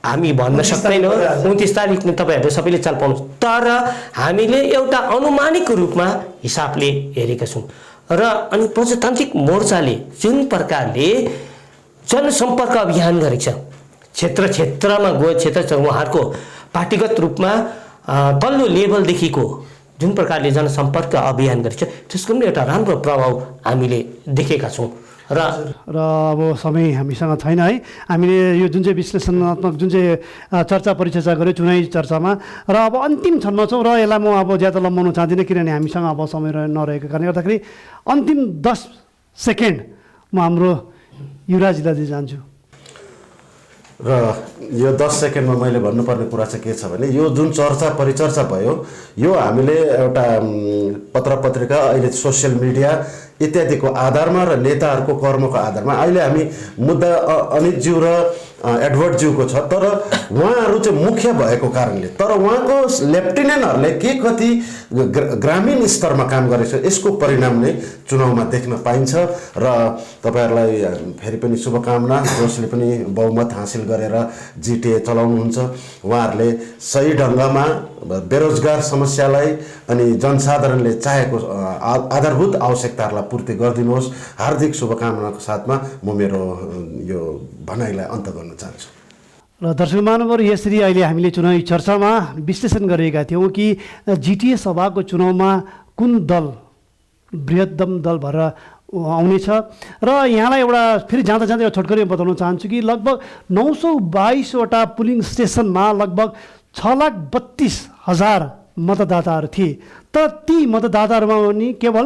हामी भन्न सक्दैनौँ। 29 तारिक तपाईँहरूले सबैले चाल पाउनु। तर हामीले एउटा अनुमानिक रूपमा हिसाबले हेरेका छौँ र अनि प्रजातान्त्रिक मोर्चाले जुन प्रकारले जनसम्पर्क अभियान गरेको छ, क्षेत्र क्षेत्रमा गयो, क्षेत्र उहाँहरूको पार्टीगत रूपमा तल्लो लेभलदेखिको जुन प्रकारले जनसम्पर्क अभियान गरेको छ त्यसको पनि एउटा राम्रो प्रभाव हामीले देखेका छौँ। र अब समय हामीसँग छैन है। हामीले यो जुन चाहिँ विश्लेषणात्मक जुन चाहिँ चर्चा परिचर्चा गऱ्यो चुनावी चर्चामा र अब अन्तिम क्षणमा छौँ र यसलाई म अब ज्यादा लम्बाउन चाहदिनँ किनभने हामीसँग अब समय नरहेको कारणले गर्दाखेरि अन्तिम 10 सेकेन्ड म हाम्रो युवराजलाई दिइ जान्छु। र यो 10 सेकेन्डमा मैले भन्नुपर्ने कुरा चाहिँ के छ भने यो जुन चर्चा परिचर्चा भयो यो हामीले एउटा पत्र पत्रिका अहिले सोसियल मिडिया इत्यादिको आधारमा र नेताहरूको कर्मको आधारमा अहिले हामी मुद्दा अनितज्यू र एडवर्डज्यूको छ, तर उहाँहरू चाहिँ मुख्य भएको कारणले, तर उहाँको लेफ्टिनेन्टहरूले के कति ग्रामीण स्तरमा काम गरेको छ यसको परिणाम नै चुनावमा देख्न पाइन्छ। र तपाईँहरूलाई फेरि पनि शुभकामना, जसले पनि बहुमत हासिल गरेर जिटिए चलाउनुहुन्छ उहाँहरूले सही ढङ्गमा बेरोजगार समस्यालाई अनि जनसाधारणले चाहेको आधारभूत आवश्यकताहरूलाई पूर्ति गरिदिनुहोस्। हार्दिक शुभकामनाको साथमा म मेरो यो भनाइलाई अन्त गर्न चाहन्छु। र दर्शक महानुभावहरू, यसरी अहिले हामीले चुनावी चर्चामा विश्लेषण गरेका थियौँ कि जिटिए सभाको चुनावमा कुन दल बृहत्तम दल भएर आउनेछ। र यहाँलाई एउटा फेरि जाँदा जाँदै एउटा छोटकरी बताउन चाहन्छु कि लगभग 922वटा पुलिङ स्टेसनमा लगभग 6,32,000 मतदाताहरू थिए, तर ती मतदाताहरूमा पनि केवल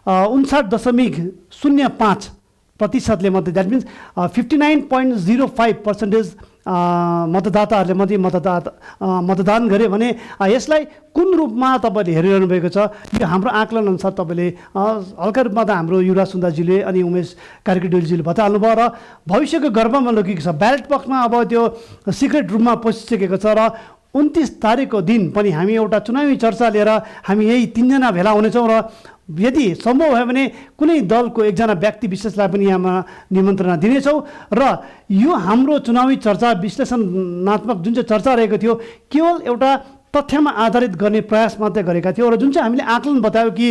59.05%ले मात्रै, द्याट मिन्स 59.05% मतदाताहरूले मात्रै मतदान गरे भने यसलाई कुन रूपमा तपाईँले हेरिरहनु भएको छ? यो हाम्रो आकलन अनुसार तपाईँले हल्का रूपमा त हाम्रो युवराज सुन्दासजीले अनि उमेश कार्की डोलीजीले बताल्नु भयो र भविष्यको गर्भमा लगेको छ। ब्यालेट बक्समा अब त्यो सिक्रेट रूपमा पसिसकेको छ र 29 तारिकको दिन पनि हामी एउटा चुनावी चर्चा लिएर हामी यही 3 जना भेला हुनेछौँ र यदि सम्भव भयो भने कुनै दलको एकजना व्यक्ति विशेषलाई पनि यहाँमा निमन्त्रणा दिनेछौँ। र यो हाम्रो चुनावी चर्चा विश्लेषणात्मक जुन चाहिँ चर्चा रहेको थियो केवल एउटा तथ्यमा आधारित गर्ने प्रयास मात्रै गरेका थियौँ। र जुन चाहिँ हामीले आकलन बतायो कि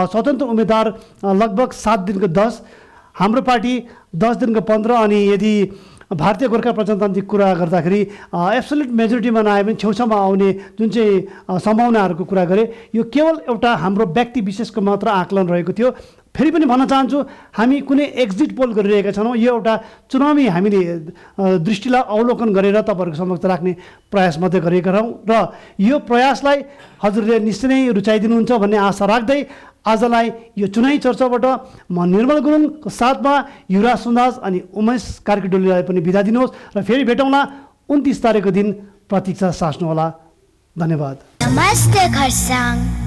स्वतन्त्र उम्मेदवार लगभग 7 दिनको 10, हाम्रो पार्टी 10 दिनको 15, अनि यदि भारतीय गोर्खा प्रजातान्त्रिक कुरा गर्दाखेरि एब्सोल्युट मेजोरिटीमा नआए पनि छेउछाउमा आउने जुन चाहिँ सम्भावनाहरूको कुरा गरे, यो केवल एउटा हाम्रो व्यक्ति विशेषको मात्र आकलन रहेको थियो। फेरि पनि भन्न चाहन्छु, हामी कुनै एक्जिट पोल गरिरहेका छैनौँ, यो एउटा चुनावी हामीले दृष्टिलाई अवलोकन गरेर तपाईँहरूको समक्ष राख्ने प्रयास मात्रै गरेका हौँ र यो प्रयासलाई हजुरले निश्चय नै रुचाइदिनुहुन्छ भन्ने आशा राख्दै आजलाई यो चुनावी चर्चाबाट म निर्मल गुरुङको साथमा युवराज सुन्दास अनि उमेश कार्की डोलीलाई पनि बिदा दिनुहोस् र फेरि भेटौँला 29 तारिकको दिन। प्रतीक्षा साच्नुहोला। धन्यवाद। नमस्ते खरसाङ।